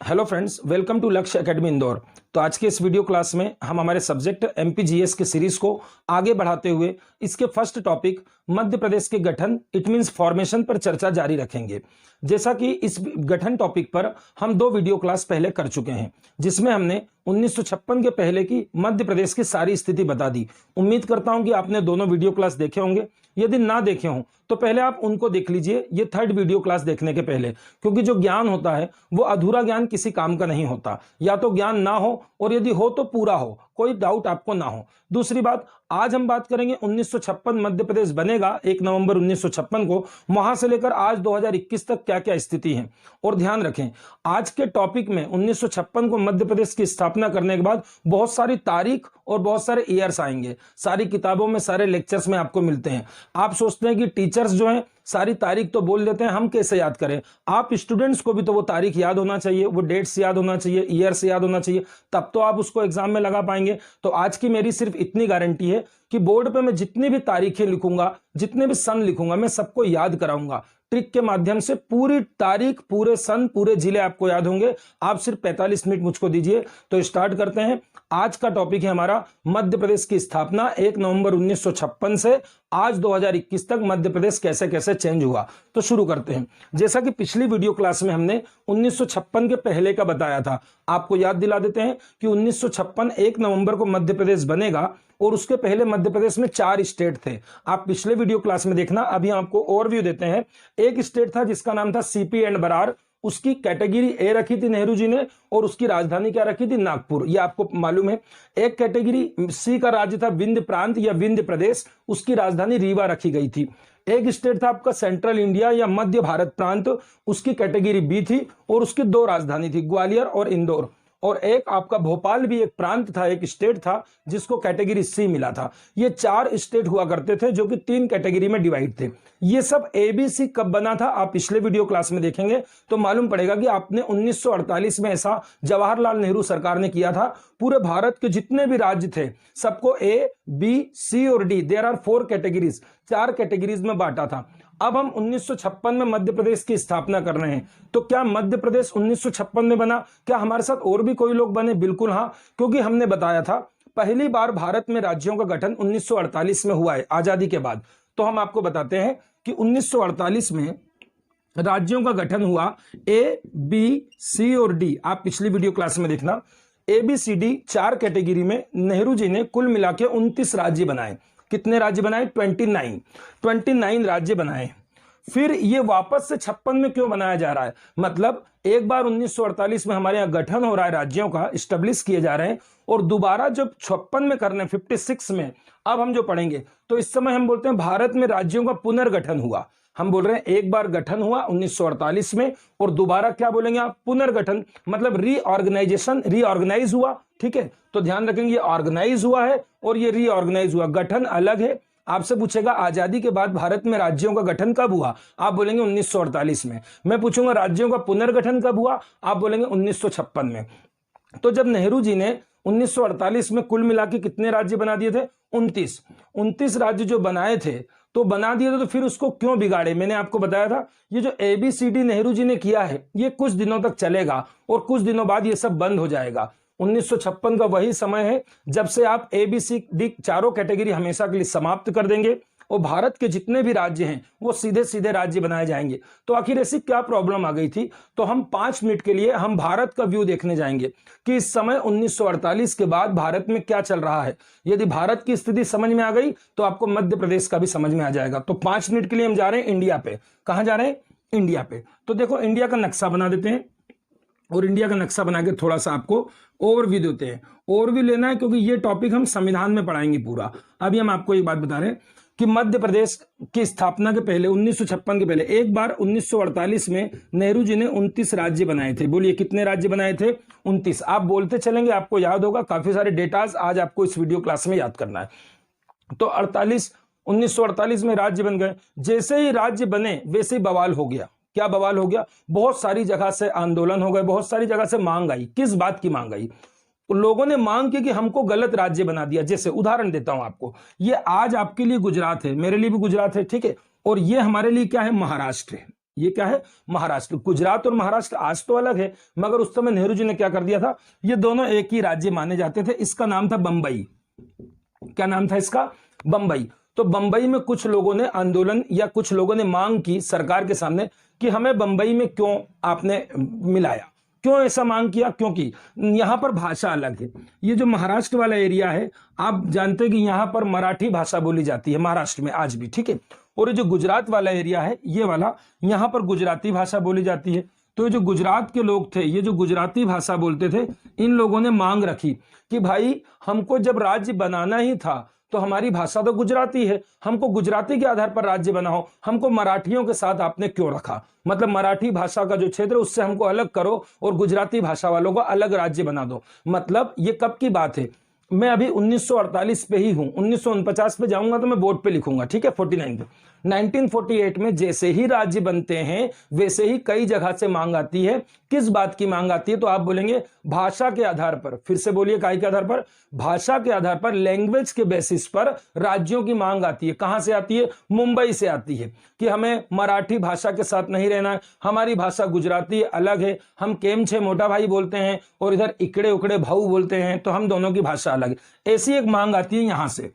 Hello friends, welcome to लक्ष्य academy Indore. तो आज के इस वीडियो क्लास में हम हमारे सब्जेक्ट एमपीजीएस के सीरीज को आगे बढ़ाते हुए इसके फर्स्ट टॉपिक मध्य प्रदेश के गठन इट मींस फॉर्मेशन पर चर्चा जारी रखेंगे। जैसा कि इस गठन टॉपिक पर हम 2 वीडियो क्लास पहले कर चुके हैं, जिसमें हमने 1956 के पहले की मध्य प्रदेश की सारी स्थिति बता दी। उम्मीद करता हूं कि आपने दोनों वीडियो क्लास देखे होंगे। यदि ना देखे हों तो पहले आप उनको देख लीजिए, ये थर्ड वीडियो क्लास देखने के पहले, क्योंकि जो ज्ञान होता है वो अधूरा ज्ञान किसी काम का नहीं होता। या तो ज्ञान ना हो और यदि हो तो पूरा हो, कोई डाउट आपको ना हो। दूसरी बात, आज हम बात करेंगे 1956 मध्य प्रदेश बनेगा 1 नवंबर 1956 को, वहां से लेकर आज 2021 तक क्या क्या स्थिति है। और ध्यान रखें, आज के टॉपिक में 1956 को मध्य प्रदेश की स्थापना करने के बाद बहुत सारी तारीख और बहुत सारे ईयर्स आएंगे। सारी किताबों में, सारे लेक्चर्स में आपको मिलते हैं। आप सोचते हैं कि टीचर्स जो हैं सारी तारीख तो बोल देते हैं, हम कैसे याद करें। आप स्टूडेंट्स को भी तो वो तारीख याद होना चाहिए, वो डेट्स याद होना चाहिए, ईयर्स याद होना चाहिए, तब तो आप उसको एग्जाम में लगा पाएंगे। तो आज की मेरी सिर्फ इतनी गारंटी है कि बोर्ड पे मैं जितनी भी तारीखें लिखूंगा, जितने भी सन लिखूंगा, मैं सबको याद कराऊंगा। ट्रिक के माध्यम से पूरी तारीख, पूरे सन, पूरे जिले आपको याद होंगे। आप सिर्फ 45 मिनट मुझको दीजिए। तो स्टार्ट करते हैं। आज का टॉपिक है हमारा मध्य प्रदेश की स्थापना 1 नवंबर 1956 से आज 2021 तक मध्य प्रदेश कैसे कैसे चेंज हुआ। तो शुरू करते हैं। जैसा कि पिछली वीडियो क्लास में हमने 1956 के पहले का बताया था, आपको याद दिला देते हैं कि 1956 1 नवंबर को मध्य प्रदेश बनेगा और उसके पहले मध्य प्रदेश में 4 स्टेट थे। आप पिछले वीडियो क्लास में देखना। अभी आपको ओवरव्यू देते हैं। एक स्टेट था जिसका नाम था सीपी एंड बरार, उसकी कैटेगरी ए रखी थी नेहरू जी ने और उसकी राजधानी क्या रखी थी, नागपुर, ये आपको मालूम है। एक कैटेगरी सी का राज्य था विंध्य प्रांत या विंध्य प्रदेश, उसकी राजधानी रीवा रखी गई थी। एक स्टेट था आपका सेंट्रल इंडिया या मध्य भारत प्रांत, उसकी कैटेगरी बी थी और उसकी 2 राजधानी थी, ग्वालियर और इंदौर। और एक आपका भोपाल भी एक प्रांत था, एक स्टेट था जिसको कैटेगरी सी मिला था। ये 4 स्टेट हुआ करते थे जो कि 3 कैटेगरी में डिवाइड थे। ये सब एबीसी कब बना था आप पिछले वीडियो क्लास में देखेंगे तो मालूम पड़ेगा कि आपने 1948 में ऐसा जवाहरलाल नेहरू सरकार ने किया था। पूरे भारत के जितने भी राज्य थे सबको ए, बी, सी और D, there are 4 categories, 4 categories में बांटा था। अब हम 1956 में मध्य प्रदेश की स्थापना कर रहे हैं। तो क्या मध्य प्रदेश 1956 में बना? क्या हमारे साथ और भी कोई लोग बने? बिल्कुल हाँ, क्योंकि हमने बताया था पहली बार भारत में राज्यों का गठन 1948 में हुआ है, आजादी के बाद। तो हम आपको बताते हैं कि 1948 में राज्यों का गठन हुआ ए, बी, सी और डी। आप पिछली वीडियो क्लास में देखना। ए, बी, सी, डी 4 कैटेगरी में नेहरू जी ने कुल मिला के 29 राज्य बनाए। कितने राज्य बनाए? 29 राज्य बनाए। फिर ये वापस से 56 में क्यों बनाया जा रहा है? मतलब एक बार 1948 में हमारे यहां गठन हो रहा है, राज्यों का स्टेब्लिश किए जा रहे हैं, और दोबारा जब 56 में करने 56 में अब हम जो पढ़ेंगे तो इस समय हम बोलते हैं भारत में राज्यों का पुनर्गठन हुआ। हम बोल रहे हैं एक बार गठन हुआ 1948 में और दोबारा क्या बोलेंगे आप? पुनर्गठन, मतलब रीऑर्गेनाइजेशन, रीऑर्गेनाइज हुआ। ठीक है, तो ध्यान रखेंगे ये ऑर्गेनाइज हुआ है और ये रीऑर्गेनाइज हुआ, गठन अलग है। आपसे पूछेगा आजादी के बाद भारत में राज्यों का गठन कब हुआ? आप बोलेंगे 1948 में। मैं पूछूंगा राज्यों का पुनर्गठन कब हुआ? आप बोलेंगे 1956 में। तो जब नेहरू जी ने 1948 में कुल मिला के कितने राज्य बना दिए थे? 29 राज्य जो बनाए थे, तो बना दिए थे, तो फिर उसको क्यों बिगाड़े? मैंने आपको बताया था ये जो एबीसीडी नेहरू जी ने किया है ये कुछ दिनों तक चलेगा और कुछ दिनों बाद ये सब बंद हो जाएगा। 1956 का वही समय है जब से आप एबीसीडी 4 कैटेगरी हमेशा के लिए समाप्त कर देंगे और भारत के जितने भी राज्य हैं वो सीधे सीधे राज्य बनाए जाएंगे। तो आखिर ऐसी क्या प्रॉब्लम आ गई थी? तो हम 5 मिनट के लिए हम भारत का व्यू देखने जाएंगे कि इस समय 1948 के बाद भारत में क्या चल रहा है। यदि भारत की स्थिति समझ में आ गई तो आपको मध्य प्रदेश का भी समझ में आ जाएगा। तो 5 मिनट के लिए हम जा रहे हैं इंडिया पे। कहां जा रहे हैं? इंडिया पे। तो देखो इंडिया का नक्शा बना देते हैं और इंडिया का नक्शा बना के थोड़ा सा आपको ओवरव्यू देते हैं। ओवरव्यू लेना है क्योंकि ये टॉपिक हम संविधान में पढ़ाएंगे पूरा। अभी हम आपको एक बात बता रहे हैं कि मध्य प्रदेश की स्थापना के पहले 1956 के पहले एक बार 1948 में नेहरू जी ने 29 राज्य बनाए थे। बोलिए कितने राज्य बनाए थे? 29। आप बोलते चलेंगे, आपको याद होगा। काफी सारे डेटाज आज आपको इस वीडियो क्लास में याद करना है। तो 1948 में राज्य बन गए। जैसे ही राज्य बने वैसे ही बवाल हो गया। क्या बवाल हो गया? बहुत सारी जगह से आंदोलन हो गए, बहुत सारी जगह से मांग आई। किस बात की मांग आई? लोगों ने मांग की कि हमको गलत राज्य बना दिया। जैसे उदाहरण देता हूं आपको, ये आज आपके लिए गुजरात है, मेरे लिए भी गुजरात है, ठीक है, और ये हमारे लिए क्या है? महाराष्ट्र है। ये क्या है? महाराष्ट्र। गुजरात और महाराष्ट्र आज तो अलग है, मगर उस समय नेहरू जी ने क्या कर दिया था, ये दोनों एक ही राज्य माने जाते थे। इसका नाम था बंबई। क्या नाम था इसका? बंबई। तो बंबई में कुछ लोगों ने आंदोलन या कुछ लोगों ने मांग की सरकार के सामने कि हमें बंबई में क्यों आपने मिलाया, क्यों ऐसा मांग किया? क्योंकि यहां पर भाषा अलग है। ये जो महाराष्ट्र वाला एरिया है, आप जानते हैं कि यहां पर मराठी भाषा बोली जाती है महाराष्ट्र में आज भी, ठीक है। और ये जो गुजरात वाला एरिया है, ये वाला, यहां पर गुजराती भाषा बोली जाती है। तो ये जो गुजरात के लोग थे, ये जो गुजराती भाषा बोलते थे, इन लोगों ने मांग रखी कि भाई हमको जब राज्य बनाना ही था तो हमारी भाषा तो गुजराती है, हमको गुजराती के आधार पर राज्य बनाओ, हमको मराठियों के साथ आपने क्यों रखा? मतलब मराठी भाषा का जो क्षेत्र उससे हमको अलग करो और गुजराती भाषा वालों को अलग राज्य बना दो। मतलब ये कब की बात है? मैं अभी 1948 पे ही हूं, 1949 पे जाऊंगा तो मैं बोर्ड पे लिखूंगा, ठीक है, 49 पे। 1948 में जैसे ही राज्य बनते हैं वैसे ही कई जगह से मांग आती है। किस बात की मांग आती है? तो आप बोलेंगे भाषा के आधार पर। फिर से बोलिए, काय के आधार पर? भाषा के आधार पर, लैंग्वेज के बेसिस पर राज्यों की मांग आती है। कहां से आती है? मुंबई से आती है कि हमें मराठी भाषा के साथ नहीं रहना है, हमारी भाषा गुजराती अलग है, हम केम छे मोटा भाई बोलते हैं और इधर इकड़े उकड़े भाऊ बोलते हैं, तो हम दोनों की भाषा अलग है। ऐसी एक मांग आती है यहां से।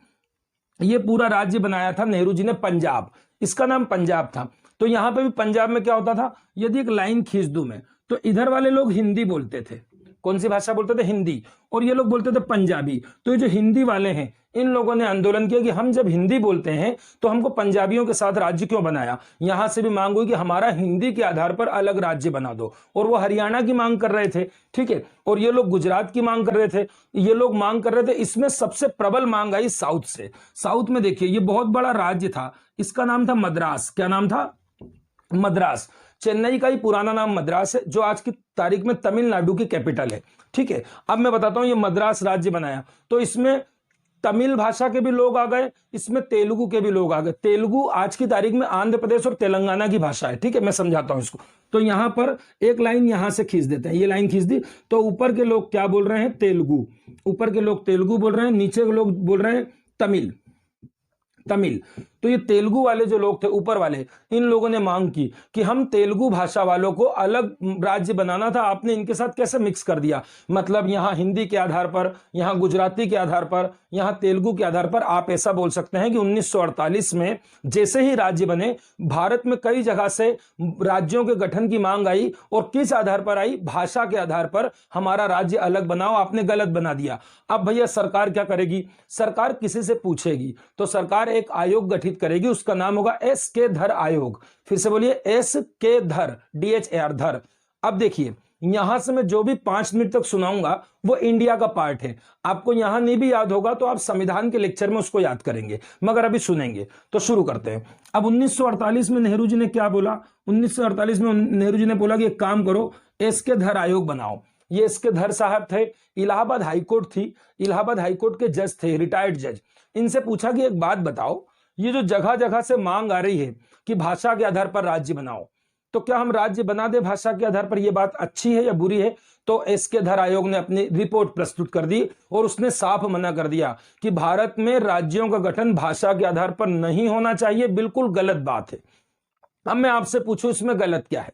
ये पूरा राज्य बनाया था नेहरू जी ने पंजाब, इसका नाम पंजाब था। तो यहां पे भी पंजाब में क्या होता था, यदि एक लाइन खींच दूं मैं, तो इधर वाले लोग हिंदी बोलते थे। कौन सी भाषा बोलते थे? हिंदी। और ये लोग बोलते थे पंजाबी। तो ये जो हिंदी वाले हैं, इन लोगों ने आंदोलन किया कि हम जब हिंदी बोलते हैं तो हमको पंजाबियों के साथ राज्य क्यों बनाया? यहां से भी मांग हुई कि हमारा हिंदी के आधार पर अलग राज्य बना दो। और वो हरियाणा की मांग कर रहे थे, ठीक है, और ये लोग गुजरात की मांग कर रहे थे, ये लोग मांग कर रहे थे। इसमें सबसे प्रबल मांग आई साउथ से। साउथ में देखिए, ये बहुत बड़ा राज्य था, इसका नाम था मद्रास। क्या नाम था? मद्रास। चेन्नई का ही पुराना नाम मद्रास है, जो आज की तारीख में तमिलनाडु की कैपिटल है, ठीक है। अब मैं बताता हूं, ये मद्रास राज्य बनाया तो इसमें तमिल भाषा के भी लोग आ गए, इसमें तेलुगु के भी लोग आ गए। तेलुगु आज की तारीख में आंध्र प्रदेश और तेलंगाना की भाषा है, ठीक है, मैं समझाता हूं इसको। तो यहां पर एक लाइन यहां से खींच देते हैं, ये लाइन खींच दी, तो ऊपर के लोग क्या बोल रहे हैं? तेलुगु। ऊपर के लोग तेलुगु बोल रहे हैं, नीचे के लोग बोल रहे हैं तमिल। तमिल। तो ये तेलुगु वाले जो लोग थे, ऊपर वाले, इन लोगों ने मांग की कि हम तेलुगु भाषा वालों को अलग राज्य बनाना था, आपने इनके साथ कैसे मिक्स कर दिया? मतलब यहां हिंदी के आधार पर, यहां गुजराती के आधार पर, यहां तेलुगु के आधार पर। आप ऐसा बोल सकते हैं कि 1948 में जैसे ही राज्य बने, भारत में कई जगह से राज्यों के गठन की मांग आई। और किस आधार पर आई? भाषा के आधार पर, हमारा राज्य अलग बनाओ, आपने गलत बना दिया। अब भैया सरकार क्या करेगी? सरकार किसी से पूछेगी, तो सरकार एक आयोग गठित करेगी, उसका नाम होगा एस.के. धर आयोग। फिर से बोलिए, एस.के. धर, DHAR, धर। अब देखिए, यहां से मैं जो भी 5 मिनट तक सुनाऊंगा वो इंडिया का पार्ट है। आपको यहां नहीं भी याद होगा तो आप संविधान के लेक्चर में उसको याद करेंगे, मगर अभी सुनेंगे। तो शुरू करते हैं। अब 1948 में नेहरू जी ने क्या बोला? 1948 में नेहरू जी ने बोला कि एक काम करो, एस.के. धर आयोग बनाओ। ये एस.के. धर साहब थे, इलाहाबाद हाईकोर्ट थी, इलाहाबाद हाईकोर्ट के जज थे, रिटायर्ड जज। इनसे पूछा कि एक बात बताओ, ये जो जगह जगह से मांग आ रही है कि भाषा के आधार पर राज्य बनाओ, तो क्या हम राज्य बना दे भाषा के आधार पर? यह बात अच्छी है या बुरी है? तो एस.के. धर आयोग ने अपनी रिपोर्ट प्रस्तुत कर दी और उसने साफ मना कर दिया कि भारत में राज्यों का गठन भाषा के आधार पर नहीं होना चाहिए, बिल्कुल गलत बात है। अब मैं आपसे पूछूं, इसमें गलत क्या है?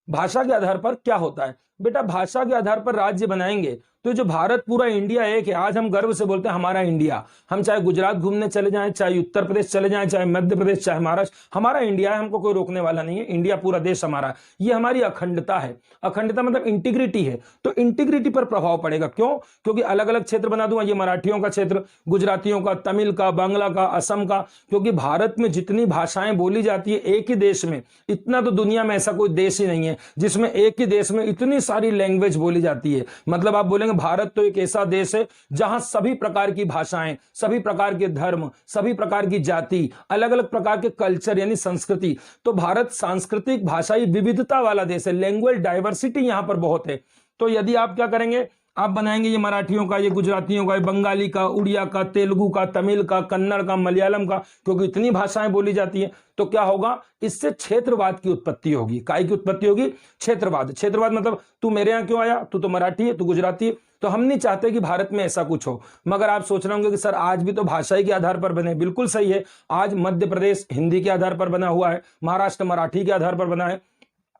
भाषा के आधार पर क्या होता है? बेटा, भाषा के आधार पर राज्य बनाएंगे तो जो भारत पूरा इंडिया एक है। आज हम गर्व से बोलते हैं हमारा इंडिया। हम चाहे गुजरात घूमने चले जाएं, चाहे उत्तर प्रदेश चले जाएं, चाहे मध्य प्रदेश, चाहे महाराष्ट्र, हमारा इंडिया है, हमको कोई रोकने वाला नहीं है। इंडिया पूरा देश हमारा, ये हमारी अखंडता है। अखंडता मतलब इंटीग्रिटी है। तो इंटीग्रिटी पर प्रभाव पड़ेगा। क्यों? क्योंकि अलग अलग क्षेत्र बना दूंगा, ये मराठियों का क्षेत्र, गुजरातियों का, तमिल का, बांग्ला का, असम का। क्योंकि भारत में जितनी भाषाएं बोली जाती है एक ही देश में, इतना तो दुनिया में ऐसा कोई देश ही नहीं है जिसमें एक ही देश में इतनी सारी लैंग्वेज बोली जाती है। मतलब आप बोलेंगे भारत तो एक ऐसा देश है जहां सभी प्रकार की भाषाएं, सभी प्रकार के धर्म, सभी प्रकार की जाति, अलग अलग प्रकार के कल्चर यानी संस्कृति। तो भारत सांस्कृतिक भाषाई विविधता वाला देश है, लैंग्वेज डाइवर्सिटी यहां पर बहुत है। तो यदि आप क्या करेंगे, आप बनाएंगे ये मराठियों का, ये गुजरातियों का, ये बंगाली का, उड़िया का, तेलुगु का, तमिल का, कन्नड़ का, मलयालम का, क्योंकि इतनी भाषाएं बोली जाती हैं, तो क्या होगा? इससे क्षेत्रवाद की उत्पत्ति होगी। काय की उत्पत्ति होगी? क्षेत्रवाद। क्षेत्रवाद मतलब तू मेरे यहां क्यों आया, तू तो मराठी है, तू गुजराती है, तो हम नहीं चाहते कि भारत में ऐसा कुछ हो। मगर आप सोच रहे होंगे कि सर आज भी तो भाषाई के आधार पर बने, बिल्कुल सही है। आज मध्य प्रदेश हिंदी के आधार पर बना हुआ है, महाराष्ट्र मराठी के आधार पर बना है,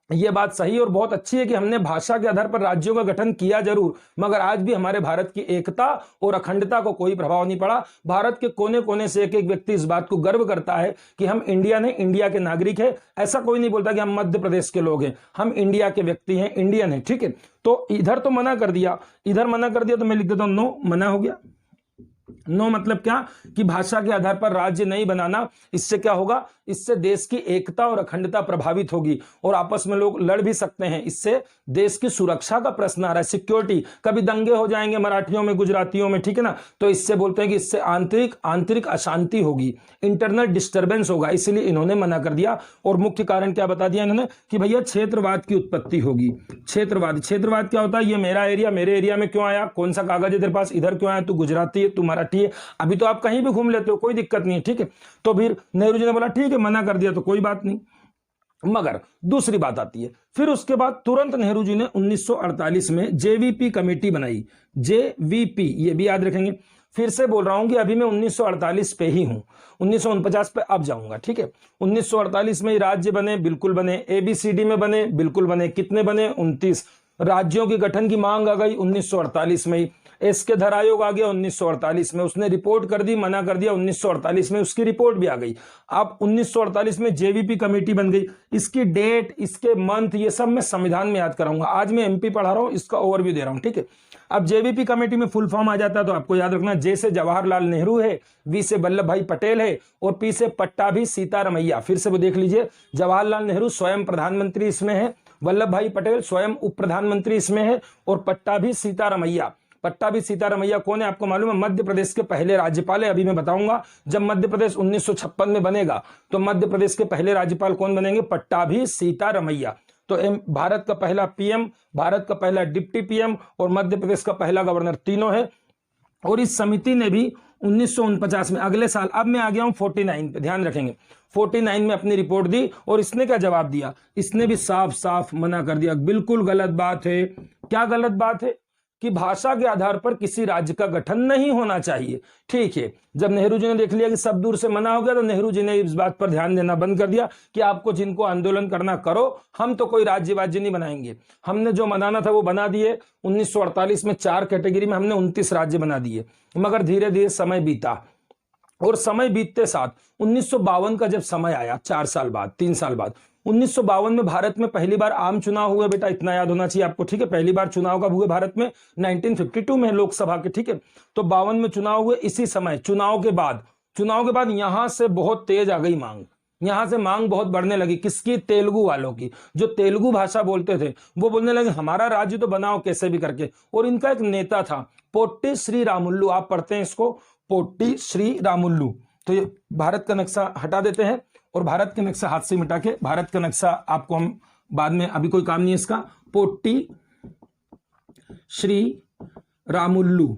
ये बात सही और बहुत अच्छी है कि हमने भाषा के आधार पर राज्यों का गठन किया जरूर, मगर आज भी हमारे भारत की एकता और अखंडता को कोई प्रभाव नहीं पड़ा। भारत के कोने कोने से एक एक व्यक्ति इस बात को गर्व करता है कि हम इंडियन हैं, इंडिया के नागरिक हैं। ऐसा कोई नहीं बोलता कि हम मध्य प्रदेश के लोग हैं, हम इंडिया के व्यक्ति हैं, इंडियन हैं, ठीक है। तो इधर तो मना कर दिया, इधर मना कर दिया, तो मैं लिख देता हूं नो, मना हो गया। नो मतलब क्या कि भाषा के आधार पर राज्य नहीं बनाना। इससे क्या होगा, इससे देश की एकता और अखंडता प्रभावित होगी और आपस में लोग लड़ भी सकते हैं। इससे देश की सुरक्षा का प्रश्न आ रहा है, सिक्योरिटी, कभी दंगे हो जाएंगे मराठियों में, गुजरातियों में, ठीक है ना। तो इससे बोलते हैं कि इससे आंतरिक अशांति होगी, इंटरनल डिस्टर्बेंस होगा, इसलिए इन्होंने मना कर दिया। और मुख्य कारण क्या बता दिया इन्होंने कि भैया क्षेत्रवाद की उत्पत्ति होगी। क्षेत्रवाद क्या होता है, ये मेरा एरिया, मेरे एरिया में क्यों आया, कौन सा कागज है तेरे पास, इधर क्यों आया, तू गुजराती है, तू मराठी है, अभी तो आप कहीं भी घूम लेते हो, कोई दिक्कत नहीं है, ठीक है। तो फिर नेहरू जी ने बोला ठीक है, मना कर दिया तो कोई बात नहीं। मगर दूसरी बात आती है, फिर उसके बाद तुरंत नेहरू जी ने 1948 में जेवीपी कमेटी बनाई। जेवीपी, ये भी याद रखेंगे। फिर से बोल रहा हूं कि अभी मैं 1948 पे ही हूं, 1949 पे अब जाऊंगा, ठीक है। 1948 में राज्य बने, बिल्कुल बने। एबीसीडी में बने, बिल्कुल बने। कितने बने, 29 राज्यों के गठन की मांग आ गई 1948 में ही। एसके धर आयोग आ गया 1948 में, उसने रिपोर्ट कर दी, मना कर दिया 1948 में, उसकी रिपोर्ट भी आ गई। अब 1948 में जेवीपी कमेटी बन गई। इसकी डेट, इसके मंथ, ये सब मैं संविधान में याद कराऊंगा। आज मैं एमपी पढ़ा रहा हूं, इसका ओवरव्यू दे रहा हूं, ठीक है। अब जेवीपी कमेटी में फुल फॉर्म आ जाता है तो आपको याद रखना, जे से जवाहरलाल नेहरू है, वी से वल्लभ भाई पटेल है और पी से पट्टाभी सीतारमैया। फिर से वो देख लीजिए, जवाहरलाल नेहरू स्वयं प्रधानमंत्री इसमें है, वल्लभ भाई पटेल स्वयं उप प्रधानमंत्री इसमें है और पट्टाभी सीतारमैया। पट्टाभी सीतारमैया कौन है आपको मालूम है, मध्य प्रदेश के पहले राज्यपाल है। अभी मैं बताऊंगा, जब मध्य प्रदेश 1956 में बनेगा तो मध्य प्रदेश के पहले राज्यपाल कौन बनेंगे, पट्टाभी सीतारमैया। तो भारत का पहला पीएम, भारत का पहला डिप्टी पीएम और मध्य प्रदेश का पहला गवर्नर, तीनों है। और इस समिति ने भी 1949 में, अगले साल, अब मैं आ गया हूं 49 पे, ध्यान रखेंगे, 49 में अपनी रिपोर्ट दी। और इसने क्या जवाब दिया, इसने भी साफ साफ मना कर दिया, बिल्कुल गलत बात है। क्या गलत बात है कि भाषा के आधार पर किसी राज्य का गठन नहीं होना चाहिए, ठीक है। जब नेहरू जी ने देख लिया कि सब दूर से मना हो गया तो नेहरू जी ने इस बात पर ध्यान देना बंद कर दिया कि आपको जिनको आंदोलन करना करो, हम तो कोई राज्य नहीं बनाएंगे। हमने जो बनाना था वो बना दिए। 1948 में 4 कैटेगरी में हमने 29 राज्य बना दिए। मगर धीरे धीरे समय बीता और समय बीतते साथ 1952 का जब समय आया, 4 साल बाद, 3 साल बाद, 1952 में भारत में पहली बार आम चुनाव हुए। बेटा इतना याद होना चाहिए आपको, ठीक है। पहली बार चुनाव कब हुए भारत में, 1952 में, लोकसभा के, ठीक है। तो 52 में चुनाव हुए। इसी समय चुनाव के बाद यहां से बहुत तेज आ गई मांग, यहां से मांग बहुत बढ़ने लगी। किसकी, तेलुगु वालों की। जो तेलुगु भाषा बोलते थे वो बोलने लगे हमारा राज्य तो बनाओ कैसे भी करके। और इनका एक नेता था पोट्टी श्री रामुलु, आप पढ़ते हैं इसको, पोट्टी श्री रामुलु। तो ये भारत का नक्शा हटा देते हैं और भारत का नक्शा हाथ से मिटा के, भारत का नक्शा आपको हम बाद में, अभी कोई काम नहीं है इसका। पोट्टी श्री रामुलु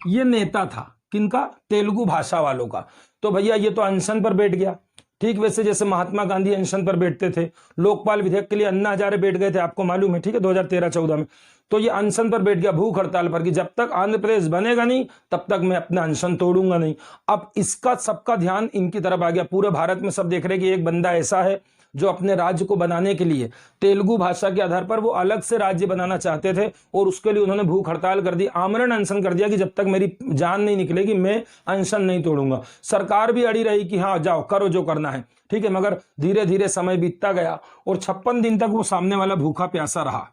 ये नेता था, किनका, तेलुगु भाषा वालों का। तो भैया ये तो अनशन पर बैठ गया, ठीक वैसे जैसे महात्मा गांधी अनशन पर बैठते थे। लोकपाल विधेयक के लिए अन्ना हजारे बैठ गए थे, आपको मालूम है, ठीक है, 2013-14 में। तो ये अनशन पर बैठ गया, भूख हड़ताल पर, कि जब तक आंध्र प्रदेश बनेगा नहीं तब तक मैं अपना अनशन तोड़ूंगा नहीं। अब इसका सबका ध्यान इनकी तरफ आ गया। पूरे भारत में सब देख रहे कि एक बंदा ऐसा है जो अपने राज्य को बनाने के लिए तेलुगु भाषा के आधार पर वो अलग से राज्य बनाना चाहते थे और उसके लिए उन्होंने भूख हड़ताल कर दी, आमरण अनशन कर दिया कि जब तक मेरी जान नहीं निकलेगी मैं अनशन नहीं तोड़ूंगा। सरकार भी अड़ी रही कि हाँ जाओ करो जो करना है, ठीक है। मगर धीरे धीरे समय बीतता गया और 56 दिन तक वो सामने वाला भूखा प्यासा रहा।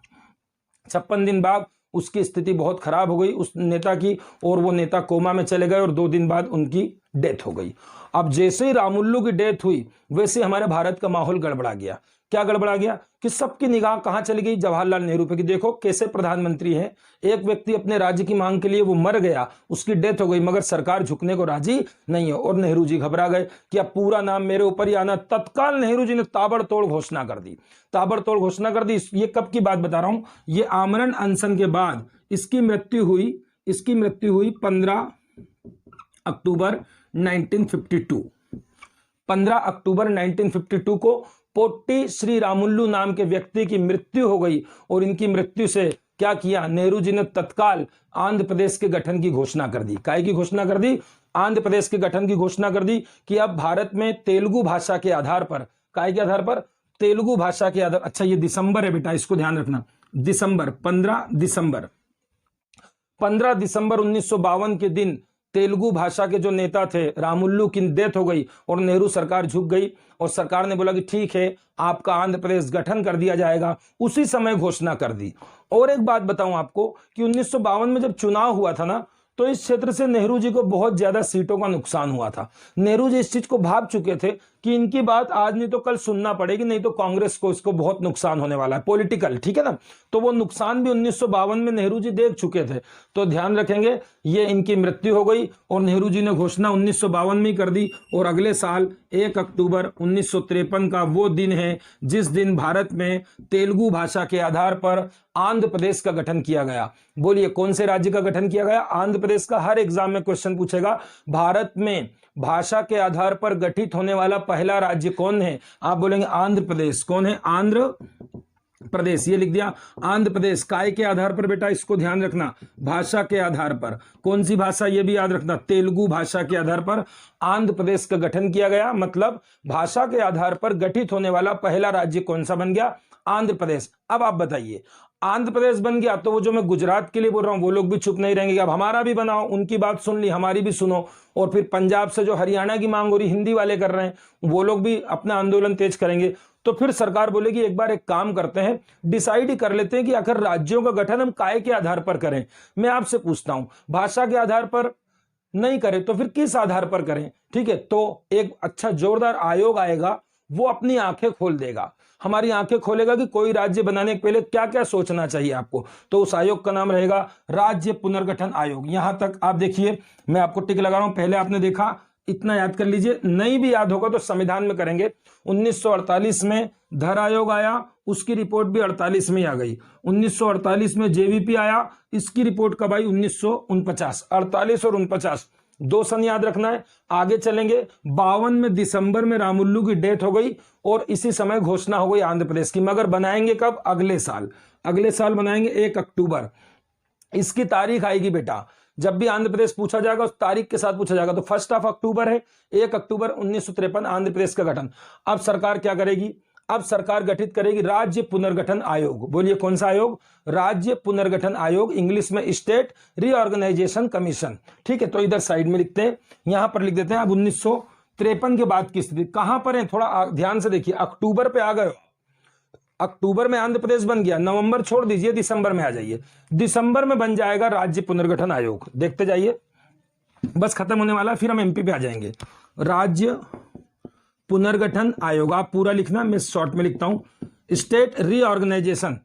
56 दिन बाद उसकी स्थिति बहुत खराब हो गई उस नेता की और वो नेता कोमा में चले गए और 2 दिन बाद उनकी डेथ हो गई। अब जैसे ही रामुल्लू की डेथ हुई वैसे हमारे भारत का माहौल गड़बड़ा गया। क्या गड़बड़ा गया कि सबकी निगाह कहां चली गई, जवाहरलाल नेहरू पे, कि देखो कैसे प्रधानमंत्री हैं, एक व्यक्ति अपने राज्य की मांग के लिए वो मर गया, उसकी डेथ हो गई, मगर सरकार झुकने को राजी नहीं है। और नेहरू जी घबरा गए कि अब पूरा नाम मेरे ऊपर ही आना। तत्काल नेहरू जी ने ताबड़तोड़ घोषणा कर दी, ताबड़तोड़ घोषणा कर दी। ये कब की बात बता रहा हूं, ये आमरण अनशन के बाद इसकी मृत्यु हुई 15 अक्टूबर 1952। 15 अक्टूबर 1952 को पोट्टी श्री रामुल्लू नाम के व्यक्ति की मृत्यु हो गई और इनकी मृत्यु से क्या किया, नेहरू जी ने तत्काल आंध्र प्रदेश के गठन की घोषणा कर दी। काय की घोषणा कर दी, आंध्र प्रदेश के गठन की घोषणा कर दी कि अब भारत में तेलुगु भाषा के आधार पर, काय के आधार पर, तेलुगु भाषा के आधार, अच्छा ये दिसंबर है बेटा, इसको ध्यान रखना, दिसंबर 15 दिसंबर 1952 के दिन तेलुगु भाषा के जो नेता थे रामुल्लू की डेथ हो गई और नेहरू सरकार झुक गई और सरकार ने बोला कि ठीक है आपका आंध्र प्रदेश गठन कर दिया जाएगा, उसी समय घोषणा कर दी। और एक बात बताऊं आपको कि 1952 में जब चुनाव हुआ था ना, तो इस क्षेत्र से नेहरू जी को बहुत ज्यादा सीटों का नुकसान हुआ था। नेहरू जी इस चीज को भाप चुके थे कि इनकी बात आज नहीं तो कल सुनना पड़ेगी, नहीं तो कांग्रेस को इसको बहुत नुकसान होने वाला है पॉलिटिकल, ठीक है ना। तो वो नुकसान भी 1952 में नेहरू जी देख चुके थे। तो ध्यान रखेंगे, ये इनकी मृत्यु हो गई और नेहरू जी ने घोषणा 1952 में कर दी। और अगले साल 1 अक्टूबर 1953 का वो दिन है जिस दिन भारत में तेलुगु भाषा के आधार पर आंध्र प्रदेश का गठन किया गया। बोलिए कौन से राज्य का गठन किया गया, आंध्र प्रदेश का। हर एग्जाम में क्वेश्चन पूछेगा, भारत में भाषा के आधार पर गठित होने वाला पहला राज्य कौन है, आप बोलेंगे आंध्र प्रदेश। कौन है, आंध्र प्रदेश, ये लिख दिया आंध्र प्रदेश। काय के आधार पर बेटा, इसको ध्यान रखना, भाषा के आधार पर। कौन सी भाषा, ये भी याद रखना, तेलुगु भाषा के आधार पर आंध्र प्रदेश का गठन किया गया। मतलब भाषा के आधार पर गठित होने वाला पहला राज्य कौन सा बन गया, आंध्र प्रदेश। अब आप बताइए, आंध्र प्रदेश बन गया तो वो जो मैं गुजरात के लिए बोल रहा हूं वो लोग भी चुप नहीं रहेंगे, अब हमारा भी बनाओ। उनकी बात सुन ली, हमारी भी सुनो। और फिर पंजाब से जो हरियाणा की मांग हो रही, हिंदी वाले कर रहे हैं, वो लोग भी अपना आंदोलन तेज करेंगे। तो फिर सरकार बोलेगी एक बार एक काम करते हैं, डिसाइड ही कर लेते हैं कि आखिर राज्यों का गठन हम काय के आधार पर करें। मैं आपसे पूछता हूं, भाषा के आधार पर नहीं करें तो फिर किस आधार पर करें, ठीक है। तो एक अच्छा जोरदार आयोग आएगा, वो अपनी आंखें खोल देगा, हमारी आंखें खोलेगा कि कोई राज्य बनाने के पहले क्या क्या सोचना चाहिए आपको। तो उस आयोग का नाम रहेगा राज्य पुनर्गठन आयोग। यहां तक आप देखिए, मैं आपको टिक लगा रहा हूं, पहले आपने देखा, इतना याद कर लीजिए, नहीं भी याद होगा तो संविधान में करेंगे। 1948 में धर आयोग आया, उसकी रिपोर्ट भी 48 में आ गई। 1948 में जेवीपी आया, इसकी रिपोर्ट कब आई, 1949। 48 और 49 दो सन याद रखना है। आगे चलेंगे, 52 में दिसंबर में रामुल्लू की डेथ हो गई और इसी समय घोषणा हो गई आंध्र प्रदेश की। मगर बनाएंगे कब, अगले साल, अगले साल बनाएंगे 1 अक्टूबर। इसकी तारीख आएगी बेटा, जब भी आंध्र प्रदेश पूछा जाएगा उस तारीख के साथ पूछा जाएगा। तो 1 अक्टूबर है, 1 अक्टूबर 1953 आंध्र प्रदेश का गठन। अब सरकार क्या करेगी, अब सरकार गठित करेगी राज्य पुनर्गठन आयोग। बोलिए कौन सा आयोग, राज्य पुनर्गठन आयोग, इंग्लिश में स्टेट रीऑर्गेनाइजेशन कमीशन, ठीक है। तो इधर साइड में लिखते हैं, यहां पर लिख देते हैं। अब 1953 के बाद की स्थिति कहां पर है, थोड़ा ध्यान से देखिए, अक्टूबर पे आ गए। अक्टूबर में आंध्र प्रदेश बन गया, नवंबर छोड़ दीजिए, दिसंबर में आ जाइए। दिसंबर में बन जाएगा राज्य पुनर्गठन आयोग, देखते जाइए, बस खत्म होने वाला, फिर हम एमपी पे आ जाएंगे। राज्य पुनर्गठन आयोग, आप पूरा लिखना, मैं शॉर्ट में लिखता हूं, स्टेट रीऑर्गेनाइजेशन।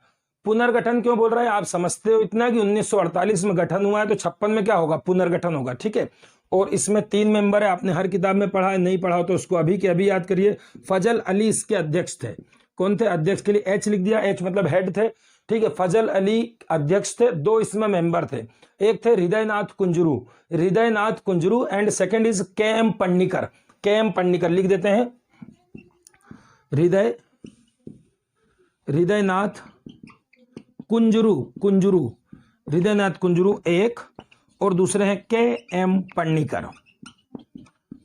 पुनर्गठन क्यों बोल रहे हैं, आप समझते हो इतना कि 1948 में गठन हुआ है तो 56 में क्या होगा, पुनर्गठन होगा, ठीक है। और इसमें 3 मेंबर है, आपने हर किताब में पढ़ा है, नहीं पढ़ा हो तो उसको अभी के अभी याद करिए। फजल अली इसके अध्यक्ष थे। कौन थे अध्यक्ष, के लिए एच लिख दिया, एच मतलब हेड थे, ठीक है। फजल अली अध्यक्ष थे, 2 इसमें मेंबर थे, एक थे Hridaynath Kunzru and second is KM. Panikkar. KM. Panikkar लिख देते हैं, हृदयनाथ कुंजरू एक, और दूसरे हैं के.एम. पन्नीकर।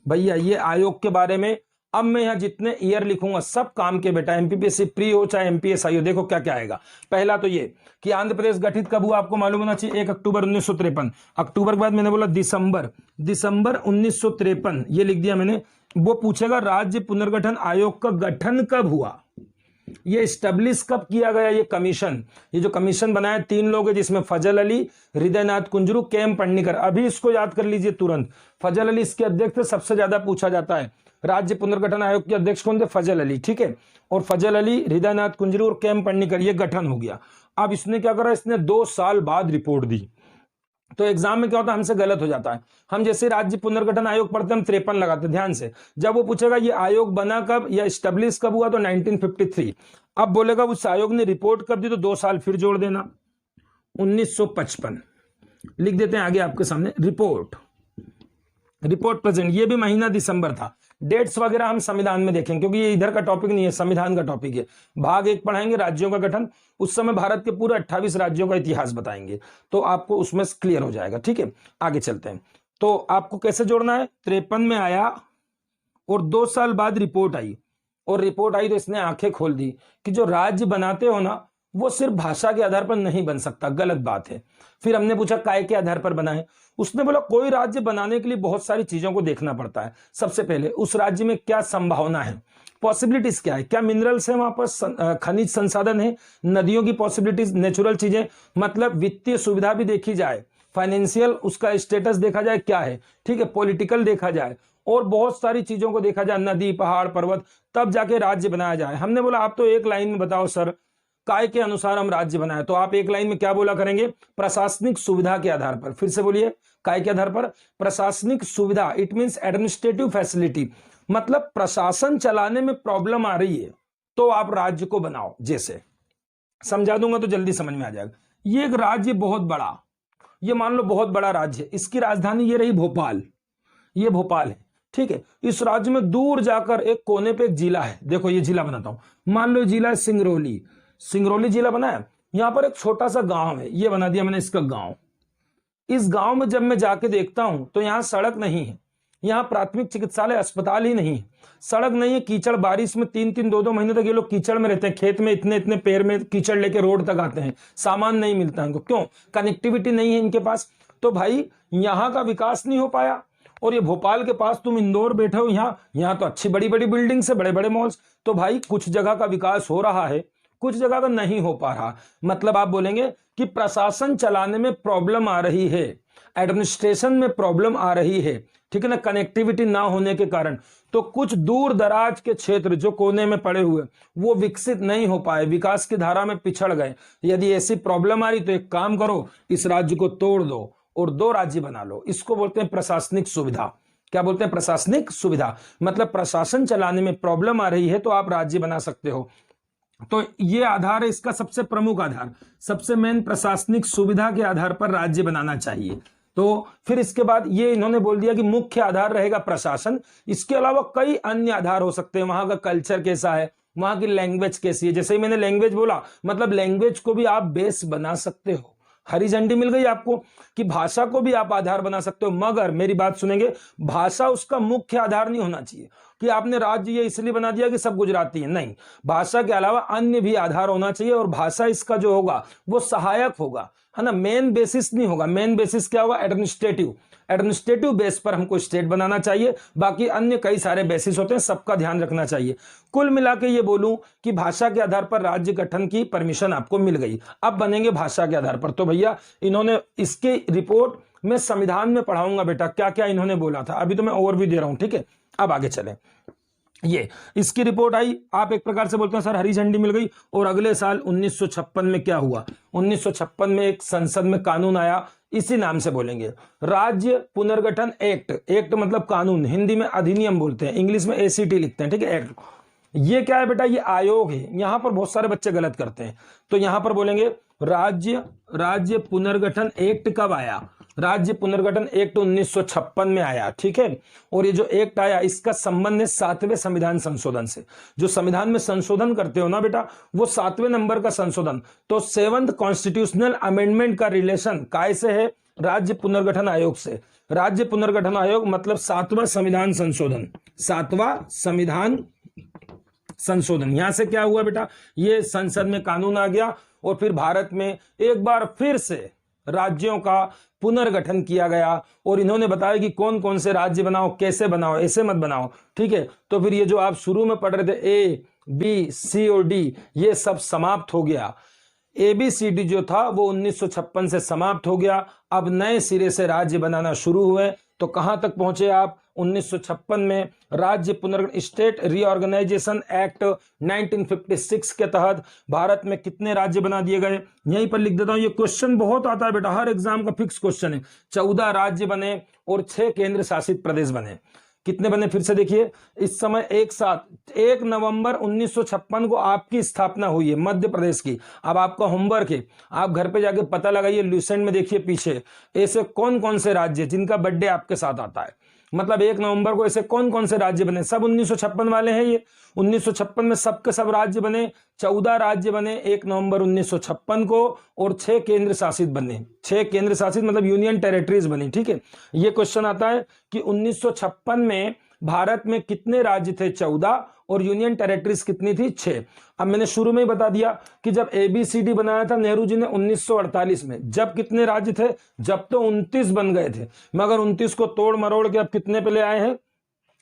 भैया ये आयोग के बारे में अब मैं यहां जितने ईयर लिखूंगा सब काम के बेटा, एमपीपीएससी प्री हो चाहे एमपीएसआई हो। देखो क्या क्या आएगा, पहला तो ये कि आंध्र प्रदेश गठित कब हुआ आपको मालूम होना चाहिए, 1 अक्टूबर 1953। अक्टूबर के बाद मैंने बोला दिसंबर 1953, ये लिख दिया मैंने। वो पूछेगा राज्य पुनर्गठन आयोग का गठन कब हुआ, ये स्टैब्लिश कब किया गया, ये कमीशन, ये जो कमीशन बनाया 3 लोग हैं, जिसमें फजल अली, हृदयनाथ कुंजरू, के.एम. पन्नीकर। अभी इसको याद कर लीजिए तुरंत, फजल अली इसके अध्यक्ष थे, सबसे ज्यादा पूछा जाता है। राज्य पुनर्गठन आयोग के अध्यक्ष कौन थे, फजल अली, ठीक है। और फजल अली, हृदयनाथ कुंजरू और के.एम. पन्नीकर, ये गठन हो गया। अब इसने क्या करा, इसने 2 साल बाद रिपोर्ट दी। तो एग्जाम में क्या होता है, हमसे गलत हो जाता है। हम जैसे राज्य पुनर्गठन आयोग पढ़ते हैं, हम 53 लगाते, ध्यान से। जब वो पूछेगा ये आयोग बना कब या स्टैब्लिश कब हुआ, तो 1953। अब बोलेगा उस आयोग ने रिपोर्ट कब दी, तो 2 साल फिर जोड़ देना, 1955 लिख देते हैं आगे आपके सामने। रिपोर्ट प्रेजेंट, ये भी महीना दिसंबर था, डेट्स वगैरह हम संविधान में देखेंगे, क्योंकि ये इधर का टॉपिक नहीं है, संविधान का टॉपिक है। भाग 1 पढ़ाएंगे राज्यों का गठन, उस समय भारत के पूरे 28 राज्यों का इतिहास बताएंगे, तो आपको उसमें क्लियर हो जाएगा। ठीक है, आगे चलते हैं। तो आपको कैसे जोड़ना है, 53 में आया और 2 साल बाद रिपोर्ट आई, और रिपोर्ट आई तो इसने आंखें खोल दी कि जो राज्य बनाते हो ना वो सिर्फ भाषा के आधार पर नहीं बन सकता, गलत बात है। फिर हमने पूछा काय के आधार पर बनाए, उसने बोला कोई राज्य बनाने के लिए बहुत सारी चीजों को देखना पड़ता है। सबसे पहले उस राज्य में क्या संभावना है, पॉसिबिलिटीज क्या है, क्या मिनरल्स है वहां पर, खनिज संसाधन है, नदियों की पॉसिबिलिटीज, नेचुरल चीजें, मतलब वित्तीय सुविधा भी देखी जाए, फाइनेंशियल उसका स्टेटस देखा जाए क्या है, ठीक है, पॉलिटिकल देखा जाए, और बहुत सारी चीजों को देखा जाए, नदी पहाड़ पर्वत, तब जाके राज्य बनाया जाए। हमने बोला आप तो एक लाइन में बताओ सर काय के अनुसार हम राज्य बनाए, तो आप एक लाइन में क्या बोला करेंगे, प्रशासनिक सुविधा के आधार पर। फिर से बोलिए, काय के आधार पर, प्रशासनिक सुविधा, इट मींस एडमिनिस्ट्रेटिव फैसिलिटी, मतलब प्रशासन चलाने में प्रॉब्लम आ रही है तो आप राज्य को बनाओ। जैसे समझा दूंगा तो जल्दी समझ में आ जाएगा। ये एक राज्य बहुत बड़ा, ये मान लो बहुत बड़ा राज्य है, इसकी राजधानी ये रही भोपाल, ये भोपाल है, ठीक है। इस राज्य में दूर जाकर एक कोने पे एक जिला है, देखो ये जिला बनाता हूं, मान लो जिला है सिंगरौली, सिंगरौली जिला बनाया, यहां पर एक छोटा सा गांव है, ये बना दिया मैंने इसका गांव। इस गांव में जब मैं जाके देखता हूं तो यहां सड़क नहीं है, यहां प्राथमिक चिकित्सालय अस्पताल ही नहीं है, सड़क नहीं है, कीचड़, बारिश में 3-3 2-2 महीने तक ये लोग कीचड़ में रहते हैं, खेत में इतने इतने पैर में कीचड़ लेके रोड तक आते हैं, सामान नहीं मिलता है इनको, क्यों, कनेक्टिविटी नहीं है इनके पास। तो भाई यहां का विकास नहीं हो पाया। और ये भोपाल के पास तुम इंदौर बैठे हो, यहाँ तो अच्छी बड़ी बड़ी बिल्डिंग्स है, बड़े बड़े मॉल्स, तो भाई कुछ जगह का विकास हो रहा है, कुछ जगह का नहीं हो पा रहा। मतलब आप बोलेंगे कि प्रशासन चलाने में प्रॉब्लम आ रही है, एडमिनिस्ट्रेशन में प्रॉब्लम आ रही है, ठीक है ना, कनेक्टिविटी ना होने के कारण। तो कुछ दूर दराज के क्षेत्र जो कोने में पड़े हुए वो विकसित नहीं हो पाए, विकास की धारा में पिछड़ गए। यदि ऐसी प्रॉब्लम आ रही तो एक काम करो, इस राज्य को तोड़ दो और 2 राज्य बना लो। इसको बोलते हैं प्रशासनिक सुविधा। क्या बोलते हैं, प्रशासनिक सुविधा, मतलब प्रशासन चलाने में प्रॉब्लम आ रही है तो आप राज्य बना सकते हो। तो ये आधार है इसका, सबसे प्रमुख आधार, सबसे मेन प्रशासनिक सुविधा के आधार पर राज्य बनाना चाहिए। तो फिर इसके बाद ये इन्होंने बोल दिया कि मुख्य आधार रहेगा प्रशासन, इसके अलावा कई अन्य आधार हो सकते हैं, वहां का कल्चर कैसा है, वहां की लैंग्वेज कैसी है। जैसे ही मैंने लैंग्वेज बोला, मतलब लैंग्वेज को भी आप बेस बना सकते हो, हरी झंडी मिल गई आपको कि भाषा को भी आप आधार बना सकते हो। मगर मेरी बात सुनेंगे, भाषा उसका मुख्य आधार नहीं होना चाहिए कि आपने राज्य ये इसलिए बना दिया कि सब गुजराती है, नहीं, भाषा के अलावा अन्य भी आधार होना चाहिए। और भाषा इसका जो होगा वो सहायक होगा, है ना, मेन बेसिस नहीं होगा। मेन बेसिस क्या होगा, एडमिनिस्ट्रेटिव, एडमिनिस्ट्रेटिव बेस पर हमको स्टेट बनाना चाहिए, बाकी अन्य कई सारे बेसिस होते हैं, सबका ध्यान रखना चाहिए। कुल मिला के ये बोलूं कि भाषा के आधार पर राज्य गठन की परमिशन आपको मिल गई, अब बनेंगे भाषा के आधार पर। तो भैया इन्होंने इसके रिपोर्ट में संविधान में पढ़ाऊंगा बेटा क्या क्या इन्होंने बोला था, अभी तो मैं ओवरव्यू दे रहा हूं, ठीक है। अब आगे चलें, ये इसकी रिपोर्ट आई, आप एक प्रकार से बोलते हैं सर हरी झंडी मिल गई। और अगले साल 1956 में क्या हुआ, 1956 में एक संसद में कानून आया, इसी नाम से बोलेंगे, राज्य पुनर्गठन एक्ट। एक्ट मतलब कानून, हिंदी में अधिनियम बोलते हैं, इंग्लिश में एसीटी लिखते हैं, ठीक है, एक्ट। ये क्या है बेटा, ये आयोग है। यहां पर बहुत सारे बच्चे गलत करते हैं, तो यहां पर बोलेंगे राज्य पुनर्गठन एक्ट कब आया, राज्य पुनर्गठन एक्ट 1956 में आया, ठीक है। और ये जो एक्ट आया इसका संबंध है 7वें संविधान संशोधन से। जो संविधान में संशोधन करते हो ना बेटा, वो 7वें नंबर का संशोधन, तो 7th कॉन्स्टिट्यूशनल अमेंडमेंट का रिलेशन काय से है, राज्य पुनर्गठन आयोग से। राज्य पुनर्गठन आयोग मतलब 7वां संविधान संशोधन, 7वां संविधान संशोधन। यहां से क्या हुआ बेटा, ये संसद में कानून आ गया और फिर भारत में एक बार फिर से राज्यों का पुनर्गठन किया गया। और इन्होंने बताया कि कौन कौन से राज्य बनाओ, कैसे बनाओ, ऐसे मत बनाओ, ठीक है। तो फिर ये जो आप शुरू में पढ़ रहे थे ए बी सी और डी, ये सब समाप्त हो गया। ABCD जो था वो 1956 से समाप्त हो गया। अब नए सिरे से राज्य बनाना शुरू हुए। तो कहां तक पहुंचे आप, 1956 में राज्य पुनर्गठन स्टेट रीऑर्गेनाइजेशन एक्ट 1956 के तहत भारत में कितने राज्य बना दिए गए, यहीं पर लिख देता हूं। ये क्वेश्चन बहुत आता है बेटा, हर एग्जाम का फिक्स क्वेश्चन है। 14 राज्य बने और 6 केंद्र शासित प्रदेश बने। कितने बने फिर से देखिए, इस समय एक साथ 1 नवंबर 1956 को आपकी स्थापना हुई है मध्य प्रदेश की। अब आपका होमवर्क है, आप घर पे जाके पता लगाइए, लुसेंट में देखिए पीछे ऐसे कौन कौन से राज्य जिनका बर्थडे आपके साथ आता है। मतलब 1 नवंबर को ऐसे कौन कौन से राज्य बने, सब 1956 वाले हैं। ये 1956 में सबके सब राज्य बने, 14 राज्य बने 1 नवंबर 1956 को, और 6 केंद्र शासित बने। 6 केंद्र शासित मतलब यूनियन टेरिटरीज बनी। ठीक है, ये क्वेश्चन आता है कि 1956 में भारत में कितने राज्य थे, 14, और यूनियन टेरिटरीज कितनी थी, 6। अब मैंने शुरू में ही बता दिया कि जब ABCD बनाया था नेहरू जी ने 1948 में, जब कितने राज्य थे, जब तो 29 बन गए थे, मगर 29 को तोड़ मरोड़ के अब कितने पे ले आए हैं,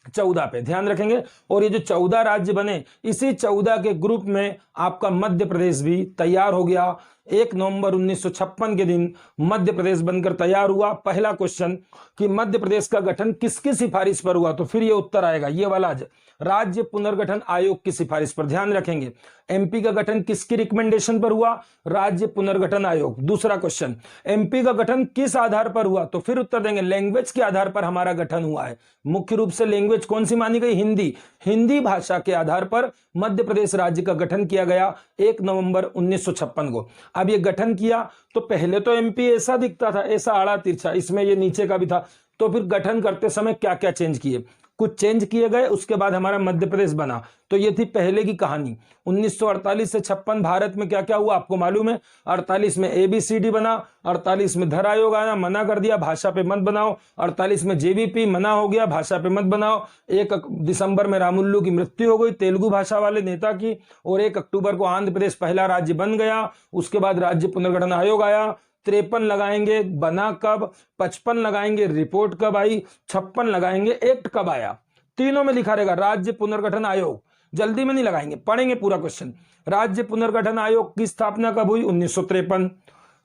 14 पे, ध्यान रखेंगे। और ये जो 14 राज्य बने, इसी 14 के ग्रुप में आपका मध्य प्रदेश भी तैयार हो गया। 1 नवंबर 1956 के दिन मध्य प्रदेश बनकर तैयार हुआ। पहला क्वेश्चन कि मध्य प्रदेश का गठन किसकी सिफारिश पर हुआ, तो फिर ये उत्तर आएगा ये वाला, राज्य पुनर्गठन आयोग की सिफारिश पर। ध्यान रखेंगे, MP का गठन किसकी रिकमेंडेशन पर हुआ, राज्य पुनर्गठन आयोग। दूसरा क्वेश्चन, MP का गठन किस आधार पर हुआ, तो फिर उत्तर देंगे लैंग्वेज के आधार पर हमारा गठन हुआ है। मुख्य रूप से लैंग्वेज कौन सी मानी गई, हिंदी। हिंदी भाषा के आधार पर मध्य प्रदेश राज्य का गठन किया गया 1 नवंबर 1956 को। अब ये गठन किया तो पहले तो MP ऐसा दिखता था, ऐसा आड़ा तिरछा, इसमें ये नीचे का भी था। तो फिर गठन करते समय क्या क्या चेंज किए, कुछ चेंज किए गए, उसके बाद हमारा मध्य प्रदेश बना। तो ये थी पहले की कहानी। 1948 से 56 भारत में क्या क्या हुआ आपको मालूम है। 48 में ABCD बना, 48 में धर आयोग आया, मना कर दिया भाषा पे मत बनाओ। 48 में JVP मना हो गया, भाषा पे मत बनाओ। 1 दिसंबर में रामुल्लू की मृत्यु हो गई, तेलुगु भाषा वाले नेता की, और 1 अक्टूबर को आंध्र प्रदेश पहला राज्य बन गया। उसके बाद राज्य पुनर्गठन आयोग आया। 53 लगाएंगे, बना कब, 55 लगाएंगे, रिपोर्ट कब आई, 56 लगाएंगे, एक्ट कब आया। तीनों में लिखा रहेगा राज्य पुनर्गठन आयोग। जल्दी में नहीं लगाएंगे, पढ़ेंगे पूरा क्वेश्चन। राज्य पुनर्गठन आयोग की स्थापना कब हुई, 1953।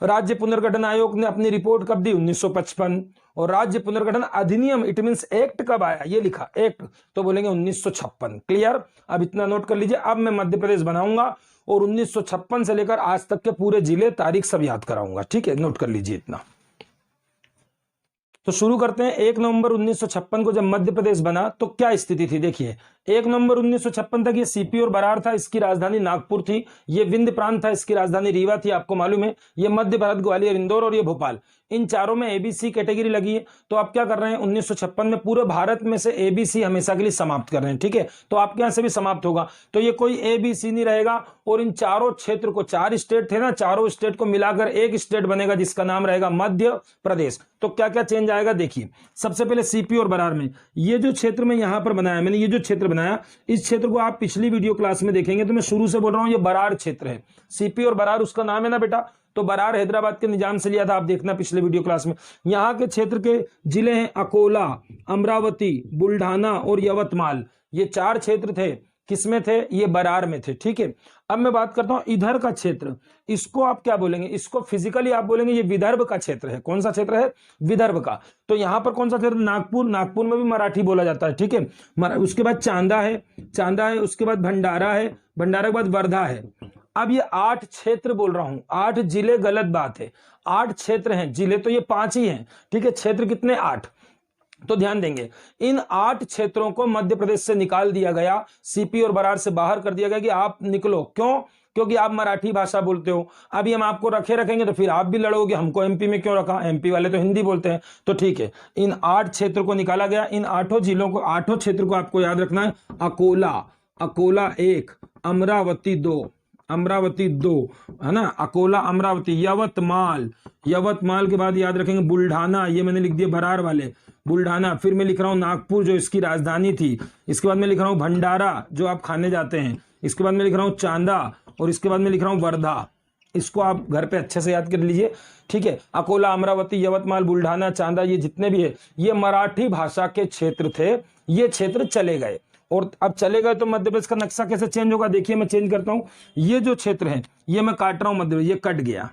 राज्य पुनर्गठन आयोग ने अपनी रिपोर्ट कब दी, 1955। और राज्य पुनर्गठन अधिनियम इट मींस एक्ट कब आया, ये लिखा एक्ट, तो बोलेंगे 1956। क्लियर, अब इतना नोट कर लीजिए। अब मैं मध्य प्रदेश बनाऊंगा और 1956 से लेकर आज तक के पूरे जिले तारीख सब याद कराऊंगा। ठीक है, नोट कर लीजिए इतना। तो शुरू करते हैं। 1 नवंबर 1956 को जब मध्य प्रदेश बना तो क्या स्थिति थी, देखिए। 1 नवंबर 1956 तक ये CP और बरार था, इसकी राजधानी नागपुर थी। ये विंध्य प्रांत था, इसकी राजधानी रीवा थी, आपको मालूम है। ये मध्य भारत, ग्वालियर, इंदौर और ये भोपाल, इन चारों में ABC कैटेगरी लगी है। तो आप क्या कर रहे हैं, 1956 में पूरे भारत में से ABC हमेशा के लिए समाप्त कर रहे हैं। ठीक है, तो आपके यहां से भी समाप्त होगा। तो ये कोई ABC नहीं रहेगा। और इन चारों क्षेत्र को, 4 स्टेट थे ना, चारों स्टेट को मिलाकर एक स्टेट बनेगा जिसका नाम रहेगा मध्य प्रदेश। तो क्या क्या चेंज आएगा, देखिए। सबसे पहले CP और बरार में ये जो क्षेत्र में यहां पर बनाया मैंने, ये जो क्षेत्र बनाया, इस क्षेत्र को आप पिछली वीडियो क्लास में देखेंगे तो मैं शुरू से बोल रहा हूं ये बरार क्षेत्र है। CP और बरार उसका नाम है ना बेटा, तो बरार हैदराबाद के निजाम से लिया था, आप देखना पिछले वीडियो क्लास में। यहां के क्षेत्र के जिले हैं अकोला, अमरावती, बुल्ढाना और यवतमाल। ये 4 क्षेत्र थे, किसमें थे, ये बरार में थे। ठीक है, अब मैं बात करता हूं इधर का क्षेत्र, इसको आप क्या बोलेंगे, इसको फिजिकली आप बोलेंगे ये विदर्भ का क्षेत्र है। कौन सा क्षेत्र है, विदर्भ का। तो यहां पर कौन सा क्षेत्र, नागपुर। नागपुर में भी मराठी बोला जाता है। ठीक है, उसके बाद चांदा है, चांदा है, उसके बाद भंडारा है, भंडारा के बाद वर्धा है। अब ये 8 क्षेत्र बोल रहा हूं, 8 जिले गलत बात है, 8 क्षेत्र हैं, जिले तो ये 5 ही हैं। ठीक है, क्षेत्र कितने, 8। तो ध्यान देंगे, इन 8 क्षेत्रों को मध्य प्रदेश से निकाल दिया गया, CP और बरार से बाहर कर दिया गया कि आप निकलो। क्यों, क्योंकि आप मराठी भाषा बोलते हो। अभी हम आपको रखेंगे तो फिर आप भी लड़ोगे, हमको MP में क्यों रखा, MP वाले तो हिंदी बोलते हैं। तो ठीक है, इन 8 क्षेत्रों को निकाला गया। इन 8 जिलों को, 8 क्षेत्र को आपको याद रखना है। अकोला, अकोला 1, अमरावती 2, अमरावती 2 है ना, अकोला, अमरावती। यवतमाल, यवतमाल के बाद याद रखेंगे बुल्ढाना, ये मैंने लिख दिया बरार वाले, बुल्ढाना। फिर मैं लिख रहा हूं नागपुर जो इसकी राजधानी थी। इसके बाद मैं लिख रहा हूं भंडारा जो आप खाने जाते हैं। इसके बाद मैं लिख रहा हूं चांदा, और इसके बाद मैं लिख रहा हूं वर्धा। इसको आप घर पे अच्छे से याद कर लीजिए। ठीक है, अकोला, अमरावती, यवतमाल, बुल्ढाना, चांदा, ये जितने भी है ये मराठी भाषा के क्षेत्र थे। ये क्षेत्र चले गए, और अब चले गए तो मध्य प्रदेश का नक्शा कैसे चेंज होगा, देखिए मैं चेंज करता हूं। ये जो क्षेत्र है ये मैं काट रहा हूं मध्य प्रदेश, ये कट गया,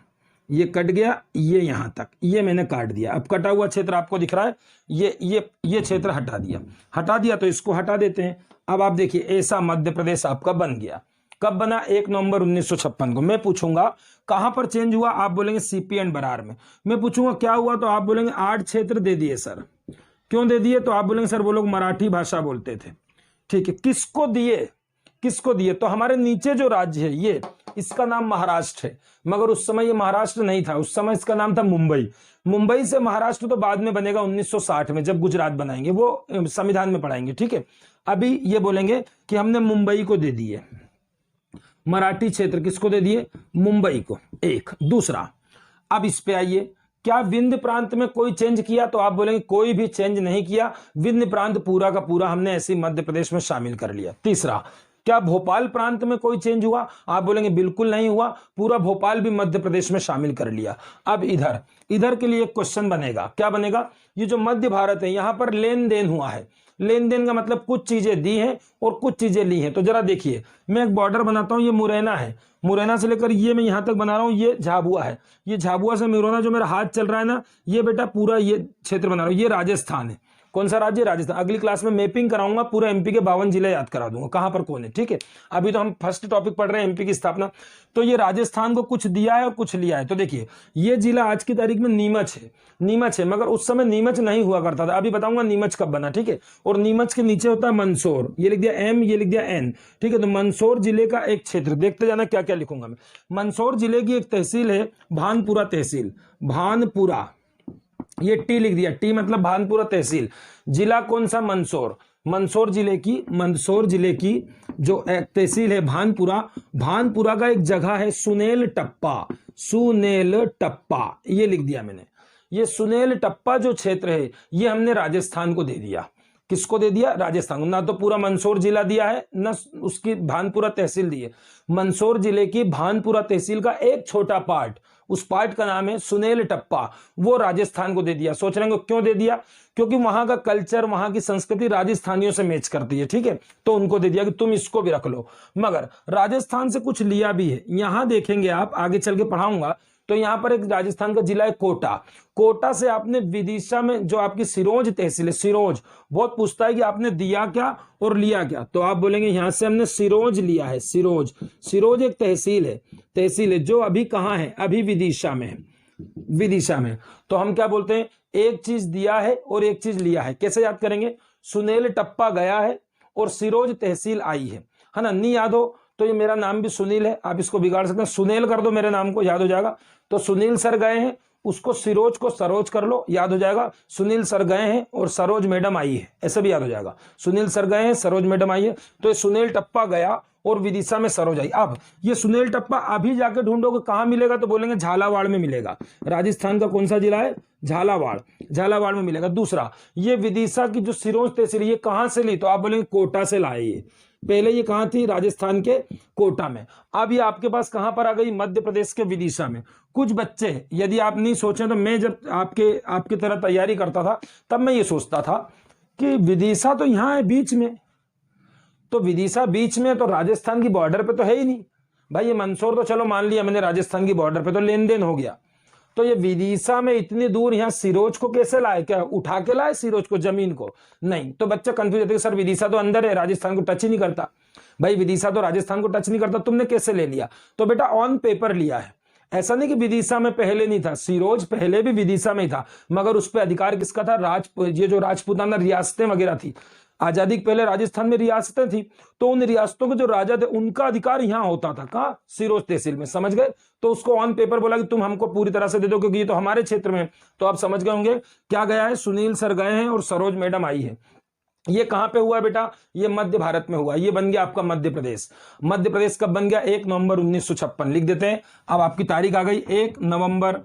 ये कट गया, ये यहां तक, ये मैंने काट दिया। अब कटा हुआ क्षेत्र आपको दिख रहा है, ये क्षेत्र हटा दिया, तो इसको हटा देते हैं। अब आप देखिए ऐसा मध्य प्रदेश आपका बन गया। कब बना, 1 नवंबर 1956 को। मैं पूछूंगा कहां पर चेंज हुआ, आप बोलेंगे CP एंड बरार में। मैं पूछूंगा क्या हुआ, तो आप बोलेंगे 8 क्षेत्र दे दिए सर। क्यों दे दिए, तो आप बोलेंगे सर वो लोग मराठी भाषा बोलते थे। ठीक है, किसको दिए, किसको दिए? तो हमारे नीचे जो राज्य है ये, इसका नाम महाराष्ट्र है, मगर उस समय ये महाराष्ट्र नहीं था, उस समय इसका नाम था मुंबई। मुंबई से महाराष्ट्र तो बाद में बनेगा 1960 में, जब गुजरात बनाएंगे, वो संविधान में पढ़ाएंगे, ठीक है। अभी ये बोलेंगे कि हमने मुंबई को दे दिए, मराठी क्षेत्र किसको दे दिए? मुंबई को। एक। दूसरा, अब इस पे आइए, क्या विंध्य प्रांत में कोई चेंज किया? तो आप बोलेंगे कोई भी चेंज नहीं किया, विंध्य प्रांत पूरा का पूरा हमने ऐसे मध्य प्रदेश में शामिल कर लिया। तीसरा, क्या भोपाल प्रांत में कोई चेंज हुआ? आप बोलेंगे बिल्कुल नहीं हुआ, पूरा भोपाल भी मध्य प्रदेश में शामिल कर लिया। अब इधर के लिए एक क्वेश्चन बनेगा, क्या बनेगा? ये जो मध्य भारत है, यहां पर लेन देन हुआ है। लेन देन का मतलब कुछ चीजें दी हैं और कुछ चीजें ली हैं। तो जरा देखिए, मैं एक बॉर्डर बनाता हूं, ये मुरैना है, मुरैना से लेकर ये मैं यहां तक बना रहा हूं, ये झाबुआ है, ये झाबुआ से मुरैना जो मेरा हाथ चल रहा है ना, ये बेटा पूरा ये क्षेत्र बना रहा हूं, ये राजस्थान है। कौन सा राज्य? राजस्थान। अगली क्लास में मैपिंग कराऊंगा, पूरा एमपी के 52 जिले याद करा दूंगा कहां पर कौन है, ठीक है। अभी तो हम फर्स्ट टॉपिक पढ़ रहे हैं एमपी की स्थापना। तो ये राजस्थान को कुछ दिया है और कुछ लिया है। तो देखिए, ये जिला आज की तारीख में नीमच है, मगर उस समय नीमच नहीं हुआ करता था, अभी बताऊंगा नीमच कब बना, ठीक है। और नीमच के नीचे होता है मंदसौर, ये लिख दिया एम, ये लिख दिया एन, ठीक है। तो मंदसौर जिले का एक क्षेत्र, देखते जाना क्या क्या लिखूंगा मैं। मंदसौर जिले की एक तहसील है भानपुरा तहसील, भानपुरा, ये टी लिख दिया, टी मतलब भानपुरा तहसील। जिला कौन सा? मंदसौर। मंदसौर जिले की जो एक तहसील है भानपुरा, भानपुरा का एक जगह है सुनेल टप्पा, ये लिख दिया मैंने। ये सुनेल टप्पा जो क्षेत्र है, ये हमने राजस्थान को दे दिया। किसको दे दिया? राजस्थान को। ना तो पूरा मंदसौर जिला दिया है, ना उसकी भानपुरा तहसील दी है। मंदसौर जिले की भानपुरा तहसील का एक छोटा पार्ट, उस पार्ट का नाम है सुनेल टप्पा, वो राजस्थान को दे दिया। सोच रहे हैं क्यों दे दिया? क्योंकि वहां का कल्चर, वहां की संस्कृति राजस्थानियों से मैच करती है, ठीक है। तो उनको दे दिया कि तुम इसको भी रख लो। मगर राजस्थान से कुछ लिया भी है। यहां देखेंगे आप, आगे चल के पढ़ाऊंगा, तो यहां पर एक राजस्थान का जिला है कोटा। कोटा से आपने विदिशा में जो आपकी सिरोंज तहसील है, सिरोंज, बहुत पूछता है कि आपने दिया क्या और लिया क्या। तो आप बोलेंगे यहां से हमने सिरोंज लिया है, सिरोंज एक तहसील है जो अभी कहां है? अभी विदिशा में है। तो हम क्या बोलते हैं? एक चीज दिया है और एक चीज लिया है। कैसे याद करेंगे? सुनेल टप्पा गया है और सिरोंज तहसील आई है ना। नहीं याद हो तो ये मेरा नाम भी सुनील है, आप इसको बिगाड़ सकते हैं, सुनील कर दो मेरे नाम को, याद हो जाएगा। तो सुनील सर गए हैं, उसको सिरोज को सरोज कर लो, याद हो जाएगा। सुनील सर गए हैं और सरोज मैडम आई है, ऐसे भी याद हो जाएगा। सुनील सर गए हैं, सरोज मैडम आई है। तो ये सुनील टप्पा गया और विदिशा में सरोज आई। अब ये सुनील टप्पा अभी जाके ढूंढोगे कहां मिलेगा? तो बोलेंगे झालावाड़ में मिलेगा। राजस्थान का कौन सा जिला है? झालावाड़ में मिलेगा। दूसरा, ये विदिशा की जो सिरोंज तहसील ये कहां से ली? तो आप बोलेंगे कोटा से लाए। ये पहले ये कहां थी? राजस्थान के कोटा में। अब ये आपके पास कहां पर आ गई? मध्य प्रदेश के विदिशा में। कुछ बच्चे, यदि आप नहीं सोचें तो मैं जब आपकी तरह तैयारी करता था तब मैं ये सोचता था कि विदिशा तो यहां है बीच में, तो विदिशा बीच में, तो राजस्थान की बॉर्डर पे तो है ही नहीं भाई। ये मंदसौर तो चलो मान लिया मैंने, राजस्थान की बॉर्डर पे तो लेन देन हो गया। तो ये विदिशा में इतनी दूर यहाँ सिरोज को कैसे लाए? क्या उठा के लाए सिरोज को, जमीन को? नहीं। तो बच्चा कंफ्यूज होते सर विदिशा तो अंदर है, राजस्थान को टच ही नहीं करता। भाई विदिशा तो राजस्थान को टच नहीं करता, तुमने कैसे ले लिया? तो बेटा ऑन पेपर लिया है, ऐसा नहीं कि विदिशा में पहले नहीं था। सिरोज पहले भी विदिशा में ही था, मगर उस पर अधिकार किसका था? ये जो राजपूताना रियासतें वगैरह थी, आजादी के पहले राजस्थान में रियासतें थी, तो उन रियासतों के जो राजा थे उनका अधिकार यहां होता था। कहां? सिरोज तहसील में, समझ गए? तो उसको ऑन पेपर बोला कि तुम हमको पूरी तरह से दे दो क्योंकि ये तो हमारे क्षेत्र में। तो आप समझ गए होंगे क्या गया है? सुनील सर गए हैं और सरोज मैडम आई है। ये कहां पे हुआ बेटा? ये मध्य भारत में हुआ। ये बन गया आपका मध्य प्रदेश। मध्य प्रदेश कब बन गया? 1 नवंबर 1956 लिख देते हैं। अब आपकी तारीख आ गई 1 नवंबर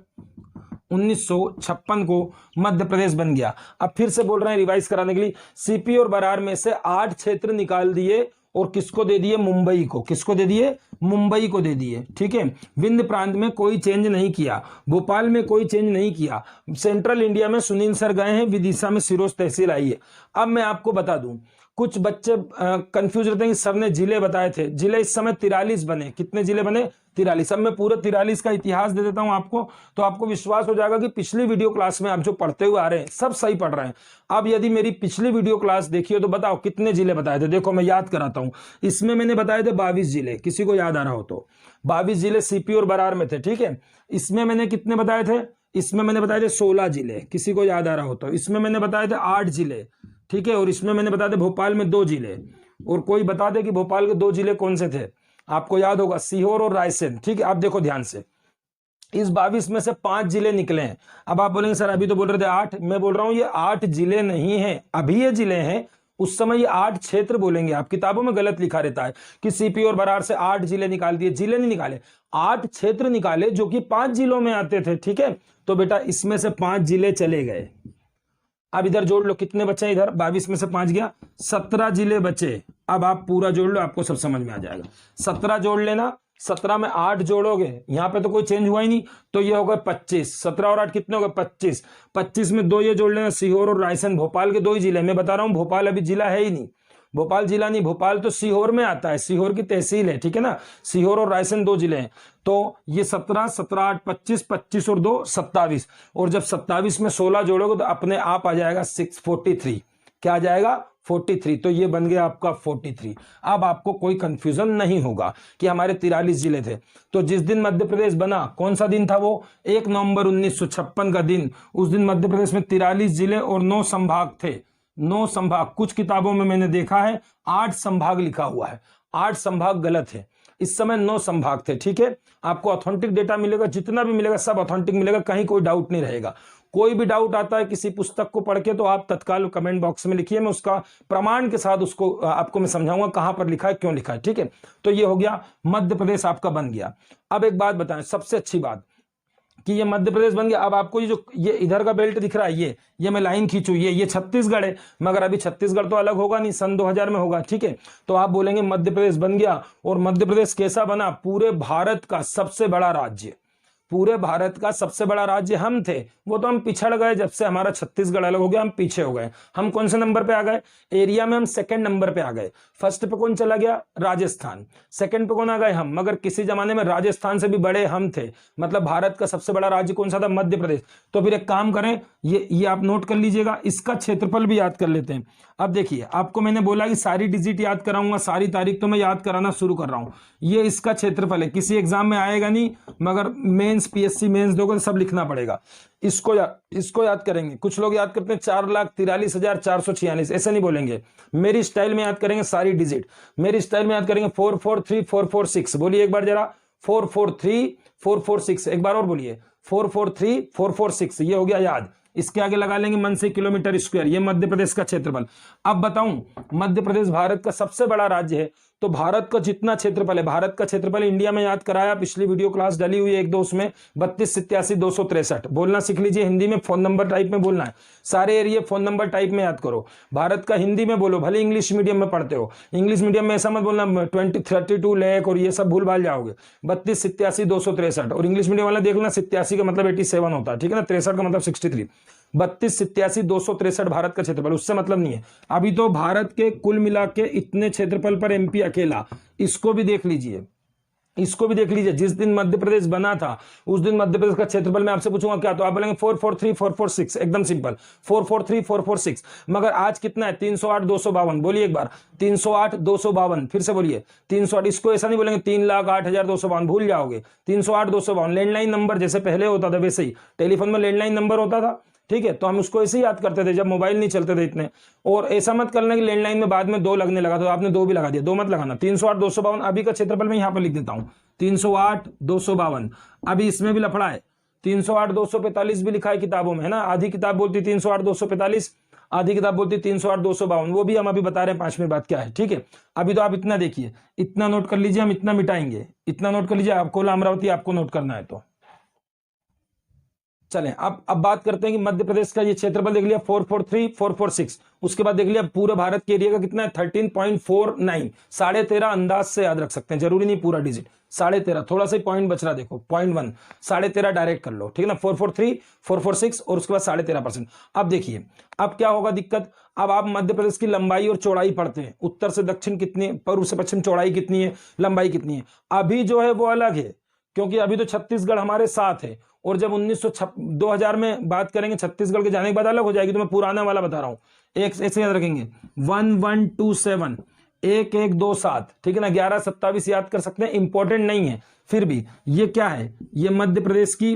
1956 को मध्य प्रदेश बन गया। अब फिर से बोल रहे हैं रिवाइज कराने के लिए, सीपी और बरार में से 8 क्षेत्र निकाल दिए और किसको दे दिए? मुंबई को। किसको दे दिए? मुंबई को दे दिए, ठीक है। विंध्य प्रांत में कोई चेंज नहीं किया, भोपाल में कोई चेंज नहीं किया। सेंट्रल इंडिया में सुनील सर गए हैं, विदिशा में सिरोज तहसील आई है। अब मैं आपको बता दूं, कुछ बच्चे कंफ्यूज रहते हैं कि सर ने जिले बताए थे। जिले इस समय 43 बने। कितने जिले बने? 43। अब मैं पूरे 43 का इतिहास दे देता हूं आपको, तो आपको विश्वास हो जाएगा कि पिछली वीडियो क्लास में आप जो पढ़ते हुए आ रहे हैं सब सही पढ़ रहे हैं। अब यदि मेरी पिछली वीडियो क्लास देखिए तो बताओ कितने जिले बताए थे। देखो मैं याद कराता हूं, इसमें मैंने बताए थे 22 जिले, किसी को याद आ रहा हो तो। 22 जिले सीपी और बरार में थे, ठीक है। इसमें मैंने कितने बताए थे? इसमें मैंने बताए थे 16 जिले, किसी को याद आ रहा हो तो। इसमें मैंने बताए थे 8 जिले, ठीक है। और इसमें मैंने बताया था भोपाल में 2 जिले, और कोई बता दे कि भोपाल के 2 जिले कौन से थे। आपको याद होगा सीहोर और रायसेन। ठीक है, आप देखो ध्यान से, इस 22 में से 5 जिले निकले हैं। अब आप बोलेंगे सर अभी तो बोल रहे थे 8, मैं बोल रहा हूं ये 8 जिले नहीं है, अभी ये जिले हैं, उस समय ये 8 क्षेत्र बोलेंगे। आप किताबों में गलत लिखा रहता है कि सीपी और बरार से 8 जिले निकाल दिए, जिले नहीं निकाले, 8 क्षेत्र निकाले जो कि 5 जिलों में आते थे। ठीक है, तो बेटा इसमें से 5 जिले चले गए। अब इधर जोड़ लो, कितने बचे इधर, 22 में से 5 गया, 17 जिले बचे। अब आप पूरा जोड़ लो, आपको सब समझ में आ जाएगा। 17 जोड़ लेना, 17 में 8 जोड़ोगे, यहां पे तो कोई चेंज हुआ ही नहीं, तो ये हो गए 25। 17 और 8 कितने हो गए, 25। 25 में 2 ये जोड़ लेना, सीहोर और रायसेन, भोपाल के 2 ही जिले। मैं बता रहा हूं भोपाल अभी जिला है ही नहीं, भोपाल जिला नहीं, भोपाल तो सीहोर में आता है, सीहोर की तहसील है। ठीक है ना, सीहोर और रायसेन 2 जिले हैं। तो ये 17, 17, 8, 25, 25 और 2 27, और जब 27 में 16 जोड़ोगे तो अपने आप आ जाएगा 643। क्या आ जाएगा, 43। तो ये बन गया आपका 43। अब आपको कोई कंफ्यूजन नहीं होगा कि हमारे 43 जिले थे। तो जिस दिन मध्य प्रदेश बना, कौन सा दिन था वो, 1 नवंबर 1956 का दिन। उस दिन मध्य प्रदेश में 43 जिले और 9 संभाग थे। 9 संभाग, कुछ किताबों में मैंने देखा है 8 संभाग लिखा हुआ है, 8 संभाग गलत है, इस समय 9 संभाग थे। ठीक है, आपको ऑथेंटिक डेटा मिलेगा, जितना भी मिलेगा सब ऑथेंटिक मिलेगा, कहीं कोई डाउट नहीं रहेगा। कोई भी डाउट आता है किसी पुस्तक को पढ़ के तो आप तत्काल कमेंट बॉक्स में लिखिए, मैं उसका प्रमाण के साथ उसको आपको मैं समझाऊंगा कहां पर लिखा है, क्यों लिखा है। ठीक है, तो ये हो गया मध्य प्रदेश आपका बन गया। अब एक बात बताएं, सबसे अच्छी बात कि ये मध्य प्रदेश बन गया। अब आपको ये जो ये इधर का बेल्ट दिख रहा है, ये मैं लाइन खींचू, ये छत्तीसगढ़ है, मगर अभी छत्तीसगढ़ तो अलग होगा नहीं, सन 2000 में होगा। ठीक है, तो आप बोलेंगे मध्य प्रदेश बन गया। और मध्य प्रदेश कैसा बना, पूरे भारत का सबसे बड़ा राज्य, पूरे भारत का सबसे बड़ा राज्य हम थे, वो तो हम पिछड़ गए जब से हमारा छत्तीसगढ़ अलग हो गया, हम पीछे हो गए। हम कौन से नंबर पे आ गए, एरिया में हम 2nd नंबर पे आ गए। फर्स्ट पे कौन चला गया, राजस्थान, 2nd पे कौन आ गए हम, मगर किसी जमाने में राजस्थान से भी बड़े हम थे। मतलब भारत का सबसे बड़ा राज्य कौन सा था, मध्य प्रदेश। तो फिर एक काम करें, ये आप नोट कर लीजिएगा, इसका क्षेत्रफल भी याद कर लेते हैं। अब देखिए, आपको मैंने बोला कि सारी डिजिट याद कराऊंगा, सारी तारीख तो मैं याद कराना शुरू कर रहा हूं। ये इसका क्षेत्रफल है, किसी एग्जाम में आएगा नहीं, मगर मेंस पीएससी मेंस दोगे तो सब लिखना पड़ेगा। इसको याद करेंगे। कुछ लोग याद करते हैं 4,43,446, ऐसे नहीं बोलेंगे, मेरी स्टाइल में याद करेंगे सारी डिजिट, मेरी स्टाइल में याद करेंगे। 443,446 बोलिए एक बार जरा, 443,446, एक बार और बोलिए 443,446, ये हो गया याद। इसके आगे लगा लेंगे मन से किलोमीटर स्क्वायर, ये मध्य प्रदेश का क्षेत्रफल। अब बताऊं, मध्य प्रदेश भारत का सबसे बड़ा राज्य है, तो भारत का जितना क्षेत्रफल है, भारत का क्षेत्रफल इंडिया में याद कराया, पिछली वीडियो क्लास डली हुई है 1-2, उसमें 32,87,263 बोलना सीख लीजिए। हिंदी में फोन नंबर टाइप में बोलना है, सारे एरिया फोन नंबर टाइप में याद करो। भारत का हिंदी में बोलो, भले इंग्लिश मीडियम में पढ़ते हो, इंग्लिश मीडियम में ऐसा मत बोलना 32 लाख और ये सब भूल भाल जाओगे। 32,87,263, और इंग्लिश मीडियम वाला देख लेना, 87 का मतलब 87 होता है, ठीक है ना, 63 का मतलब 63। 32,87,263 भारत का क्षेत्रफल, उससे मतलब नहीं है। अभी तो भारत के कुल मिला के इतने क्षेत्रफल पर एमपी अकेला, इसको भी देख लीजिए, इसको भी देख लीजिए। जिस दिन मध्य प्रदेश बना था उस दिन मध्य प्रदेश का क्षेत्रफल मैं आपसे पूछूंगा क्या, तो आप बोलेंगे 443,446, एकदम सिंपल 443,446। मगर आज कितना है, 308,252, बोलिए एक बार 308,252, फिर से बोलिए 308। इसको ऐसा नहीं बोलेंगे 3,08,252, भूल जाओगे। 308,252 लैंडलाइन नंबर जैसे पहले होता था वैसे ही, टेलीफोन में लैंडलाइन नंबर होता था, ठीक है, तो हम उसको ऐसे ही याद करते थे जब मोबाइल नहीं चलते थे इतने। और ऐसा मत करना कि लैंडलाइन में बाद में 2 लगने लगा तो आपने 2 भी लगा दिया, 2 मत लगाना। 308,252 अभी का क्षेत्रफल मैं यहां पर लिख देता हूं, 308,252। अभी इसमें भी लफड़ा है, 308,245 भी लिखा है किताबों में, है ना। आधी किताब बोलती 308,245, आधी किताब बोलती 308,252, वो भी हम अभी बता रहे हैं 5 मिनट बाद क्या है, ठीक है। अभी तो आप इतना देखिए, इतना नोट कर लीजिए, हम इतना मिटाएंगे, इतना नोट कर लीजिए। आपको अमरावती आपको नोट करना है तो चलें। अब बात करते हैं कि मध्य प्रदेश का ये क्षेत्रफल देख लिया 443,446, उसके बाद देख लिया पूरे भारत के एरिया का कितना है 13.49, 13.5 अंदाज से याद रख सकते हैं, जरूरी नहीं पूरा डिजिट, 13.5, थोड़ा सा पॉइंट बच रहा, देखो 0.1, 13.5 डायरेक्ट कर लो, ठीक है ना। 443,446 और उसके बाद 13.5%। अब देखिए, अब क्या होगा दिक्कत, अब आप मध्य प्रदेश की लंबाई और चौड़ाई पढ़ते हैं, उत्तर से दक्षिण कितनी, पूर्व से पश्चिम चौड़ाई कितनी है, लंबाई कितनी है। अभी जो है वो अलग है, क्योंकि अभी तो छत्तीसगढ़ हमारे साथ है, और जब 2000 में बात करेंगे छत्तीसगढ़ के जाने के बाद अलग हो जाएगी। तो मैं पुराना वाला बता रहा हूं, एक ऐसे याद रखेंगे 1127, 1127, ठीक है ना। 1127 याद कर सकते हैं, इंपॉर्टेंट नहीं है, फिर भी ये क्या है, ये मध्य प्रदेश की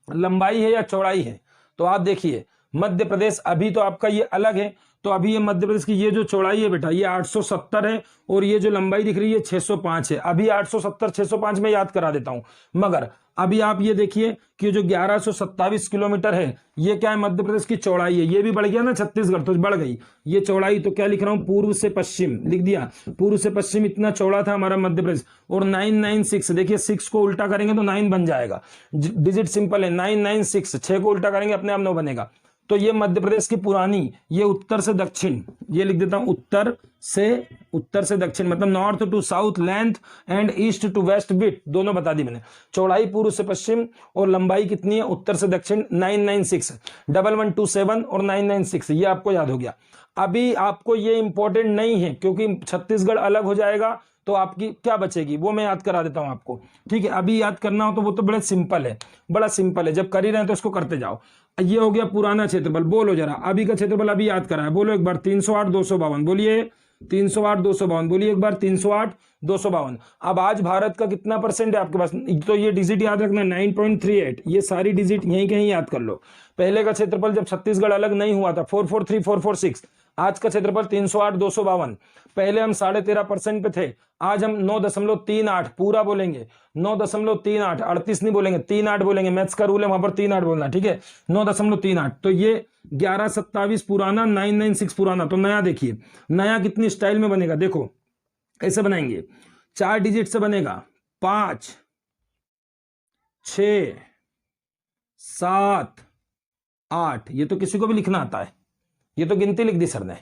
लंबाई है या चौड़ाई है। तो आप देखिए मध्य प्रदेश अभी तो आपका ये अलग है, तो अभी ये मध्य प्रदेश की ये जो चौड़ाई है बेटा ये 870 है और ये जो लंबाई दिख रही है 605 है। अभी 870 605 में याद करा देता हूं, मगर अभी आप ये देखिए कि जो 1127 किलोमीटर है ये क्या है, मध्य प्रदेश की चौड़ाई है। ये भी बढ़ गया ना छत्तीसगढ़, तो बढ़ गई ये चौड़ाई। तो क्या लिख रहा हूं, पूर्व से पश्चिम लिख दिया, पूर्व से पश्चिम इतना चौड़ा था हमारा मध्य प्रदेश। और 996, देखिए 6 को उल्टा करेंगे तो 9 बन जाएगा, डिजिट सिंपल है 996, 6 को उल्टा करेंगे अपने आप 9 बनेगा। तो ये मध्य प्रदेश की पुरानी, ये उत्तर से दक्षिण, ये लिख देता हूं उत्तर से दक्षिण, मतलब north to south length and east to west width, दोनों बता दी मैंने। चौड़ाई पूर्व से पश्चिम और लंबाई कितनी है उत्तर से दक्षिण 996, 1127 और 996, ये आपको याद हो गया। अभी आपको ये इंपॉर्टेंट नहीं है क्योंकि छत्तीसगढ़ अलग हो जाएगा तो आपकी क्या बचेगी वो मैं याद करा देता हूं आपको, ठीक है। अभी याद करना हो तो वो तो बड़ा सिंपल है, बड़ा सिंपल है, जब कर ही रहे हैं तो इसको करते जाओ। ये हो गया पुराना क्षेत्रफल, बोलो जरा अभी का क्षेत्रफल अभी याद करा है, बोलो एक बार 308 252, बोलिए 308 252, बोलिए एक बार 308 252। अब आज भारत का कितना परसेंट है आपके पास, तो ये डिजिट याद रखना 9.38, ये सारी डिजिट यहीं कहीं याद कर लो। पहले का क्षेत्रफल जब छत्तीसगढ़ अलग नहीं हुआ था 443 446, आज का क्षेत्रफल 308 252। पहले हम 13.5% पे थे, आज हम 9.38 पूरा बोलेंगे, 9.38, 38 नहीं बोलेंगे 38 बोलेंगे, मैथ्स का रूल है वहां पर 38 बोलना, ठीक है 9.38। तो ये 1127 पुराना, 996 पुराना। तो नया देखिए, नया कितनी स्टाइल में बनेगा, देखो ऐसे बनाएंगे, 4 डिजिट से बनेगा 5 6 7 8, ये तो किसी को भी लिखना आता है, ये तो गिनती लिख दी सर ने,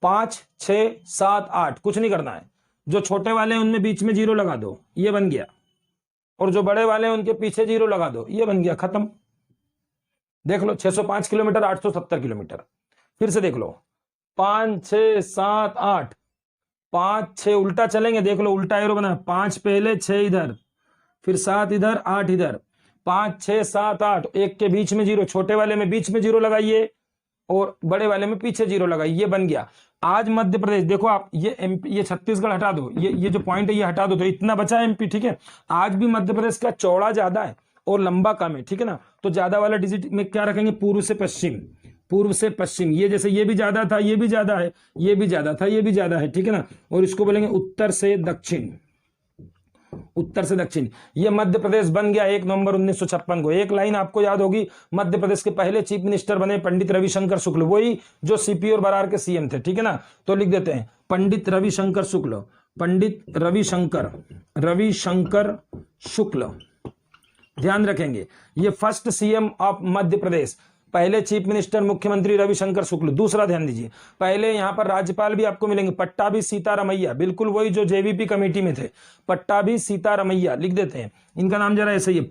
5 6 7 8, कुछ नहीं करना है। जो छोटे वाले हैं उनमें बीच में 0 लगा दो, ये बन गया, और जो बड़े वाले हैं उनके पीछे 0 लगा दो, ये बन गया, खत्म। देख लो 605 किलोमीटर 870 किलोमीटर, फिर से देख लो 5 6 7 8, 5 6 उल्टा चलेंगे, देख लो उल्टा एरो बना, 5 पहले 6 इधर, फिर 7 इधर 8 इधर, 5 6 7 8, एक के बीच में 0, छोटे वाले में बीच में 0 लगाइए और बड़े वाले में पीछे 0 लगाइए, ये बन गया। आज मध्य प्रदेश देखो आप, ये एमपी, ये छत्तीसगढ़ हटा दो, ये जो पॉइंट है ये हटा दो, तो इतना बचा है एमपी, ठीक है। आज भी मध्य प्रदेश का चौड़ा ज्यादा है और लंबा कम है, ठीक है ना। तो ज्यादा वाला डिजिट में क्या रखेंगे, पूर्व से पश्चिम, पूर्व से पश्चिम। ये जैसे ये भी ज्यादा था, ये भी ज्यादा है, ये भी ज्यादा था, ये भी ज्यादा है, ठीक है ना। और इसको बोलेंगे उत्तर से दक्षिण, उत्तर से दक्षिण। ये मध्य प्रदेश बन गया 1 नवंबर 1956 को। एक लाइन आपको याद होगी, मध्य प्रदेश के पहले चीफ मिनिस्टर बने पंडित रविशंकर शुक्ल, वही जो सीपी और बरार के सीएम थे, ठीक है ना। तो लिख देते हैं पंडित रविशंकर शुक्ल, पंडित रविशंकर शुक्ल, ध्यान रखेंगे ये first CM of Madhya Pradesh, पहले चीफ मिनिस्टर मुख्यमंत्री रविशंकर शुक्ल। दूसरा ध्यान दीजिए, पहले यहां पर राज्यपाल भी आपको मिलेंगे, पट्टाभी सीतारमैया, बिल्कुल वही जो जेवीपी कमेटी में थे, पट्टाभी सीतारमैया लिख देते हैं, इनका नाम जरा ऐसे ही है,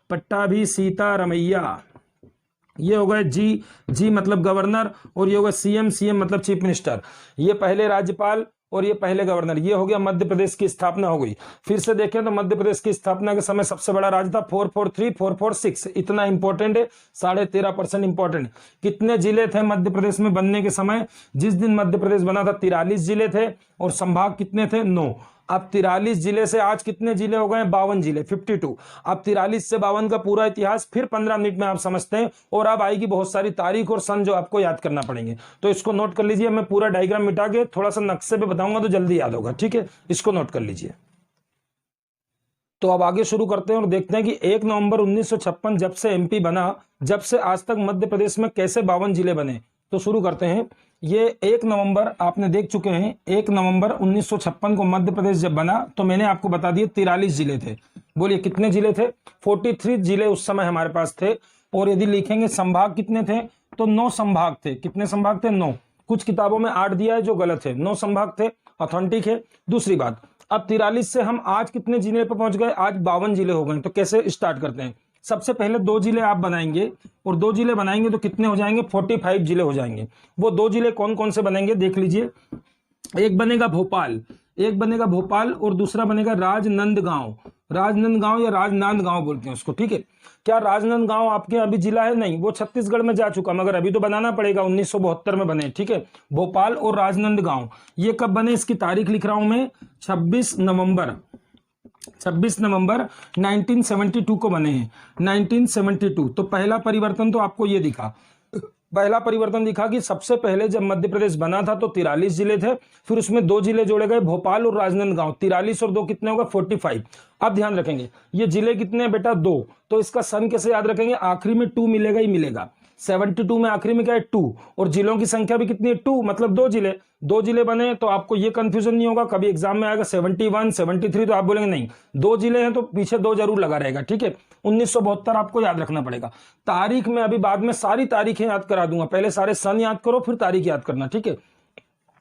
पट्टाभी सीतारमैया। ये हो गए जी मतलब गवर्नर, और ये होगा सीएम मतलब चीफ मिनिस्टर। ये पहले राज्यपाल और ये पहले गवर्नर। ये हो गया मध्य प्रदेश की स्थापना हो गई। फिर से देखें तो मध्य प्रदेश की स्थापना के समय सबसे बड़ा राज्य था 443 446, इतना इंपॉर्टेंट है, 13.5% इंपॉर्टेंट। कितने जिले थे मध्य प्रदेश में बनने के समय, जिस दिन मध्य प्रदेश बना था 43 जिले थे, और संभाग कितने थे 9। अब 43 जिले से आज कितने जिले हो गए, 52 जिले, 52। अब 43 से 52 का पूरा इतिहास फिर 15 मिनट में आप समझते हैं, और अब आएगी बहुत सारी तारीख और सन जो आपको याद करना पड़ेंगे। तो इसको नोट कर लीजिए, मैं पूरा डायग्राम मिटा के थोड़ा सा नक्शे पे बताऊंगा तो जल्दी याद होगा, ठीक है, इसको नोट कर लीजिए। तो अब आगे शुरू करते हैं और देखते हैं कि 1 नवंबर 1956 जब से एमपी बना, जब से आज तक मध्य प्रदेश में कैसे 52 जिले बने। तो शुरू करते हैं। ये 1 नवंबर आपने देख चुके हैं, 1 नवंबर 1956 को मध्य प्रदेश जब बना तो मैंने आपको बता दिए 43 जिले थे। बोलिए कितने जिले थे, 43 जिले उस समय हमारे पास थे। और यदि लिखेंगे संभाग कितने थे, तो 9 संभाग थे। कितने संभाग थे, 9। कुछ किताबों में 8 दिया है जो गलत है, 9 संभाग थे, ऑथेंटिक है। दूसरी बात, अब 43 से हम आज कितने जिले पर पहुंच गए, आज 52 जिले हो गए। तो कैसे स्टार्ट करते हैं, सबसे पहले 2 जिले आप बनाएंगे, और 2 जिले बनाएंगे तो कितने हो जाएंगे, 45 जिले हो जाएंगे। वो 2 जिले कौन कौन से बनेंगे देख लीजिए। एक बनेगा भोपाल, और दूसरा बनेगा राजनांदगांव या राजनांदगांव बोलते हैं उसको, ठीक है। क्या राजनांदगांव आपके अभी जिला है, नहीं, वो छत्तीसगढ़ में जा चुका, मगर अभी तो बनाना पड़ेगा, 1972 में बने, ठीक है। भोपाल और राजनांदगांव ये कब बने, इसकी तारीख लिख रहा हूं मैं, 26 नवंबर 1972 को बने हैं, 1972। तो पहला परिवर्तन तो आपको ये दिखा, पहला परिवर्तन दिखा कि सबसे पहले जब मध्य प्रदेश बना था तो 43 जिले थे, फिर उसमें 2 जिले जोड़े गए, भोपाल और राजनांदगांव। 43 और 2 कितने होगा? 45। अब ध्यान रखेंगे ये जिले कितने हैं बेटा? 2। तो इसका सन कैसे याद रखेंगे? आखिरी में 2 मिलेगा ही मिलेगा। 72 में आखिरी में क्या है? 2। और जिलों की संख्या भी कितनी है? 2, मतलब 2 जिले। 2 जिले बने तो आपको ये कंफ्यूजन नहीं होगा। कभी एग्जाम में आएगा 71, 73 तो आप बोलेंगे नहीं 2 जिले हैं तो पीछे 2 जरूर लगा रहेगा, ठीक है। 1972 आपको याद रखना पड़ेगा। तारीख में अभी बाद में सारी तारीखें याद करा दूंगा, पहले सारे सन याद करो फिर तारीख याद करना, ठीक है।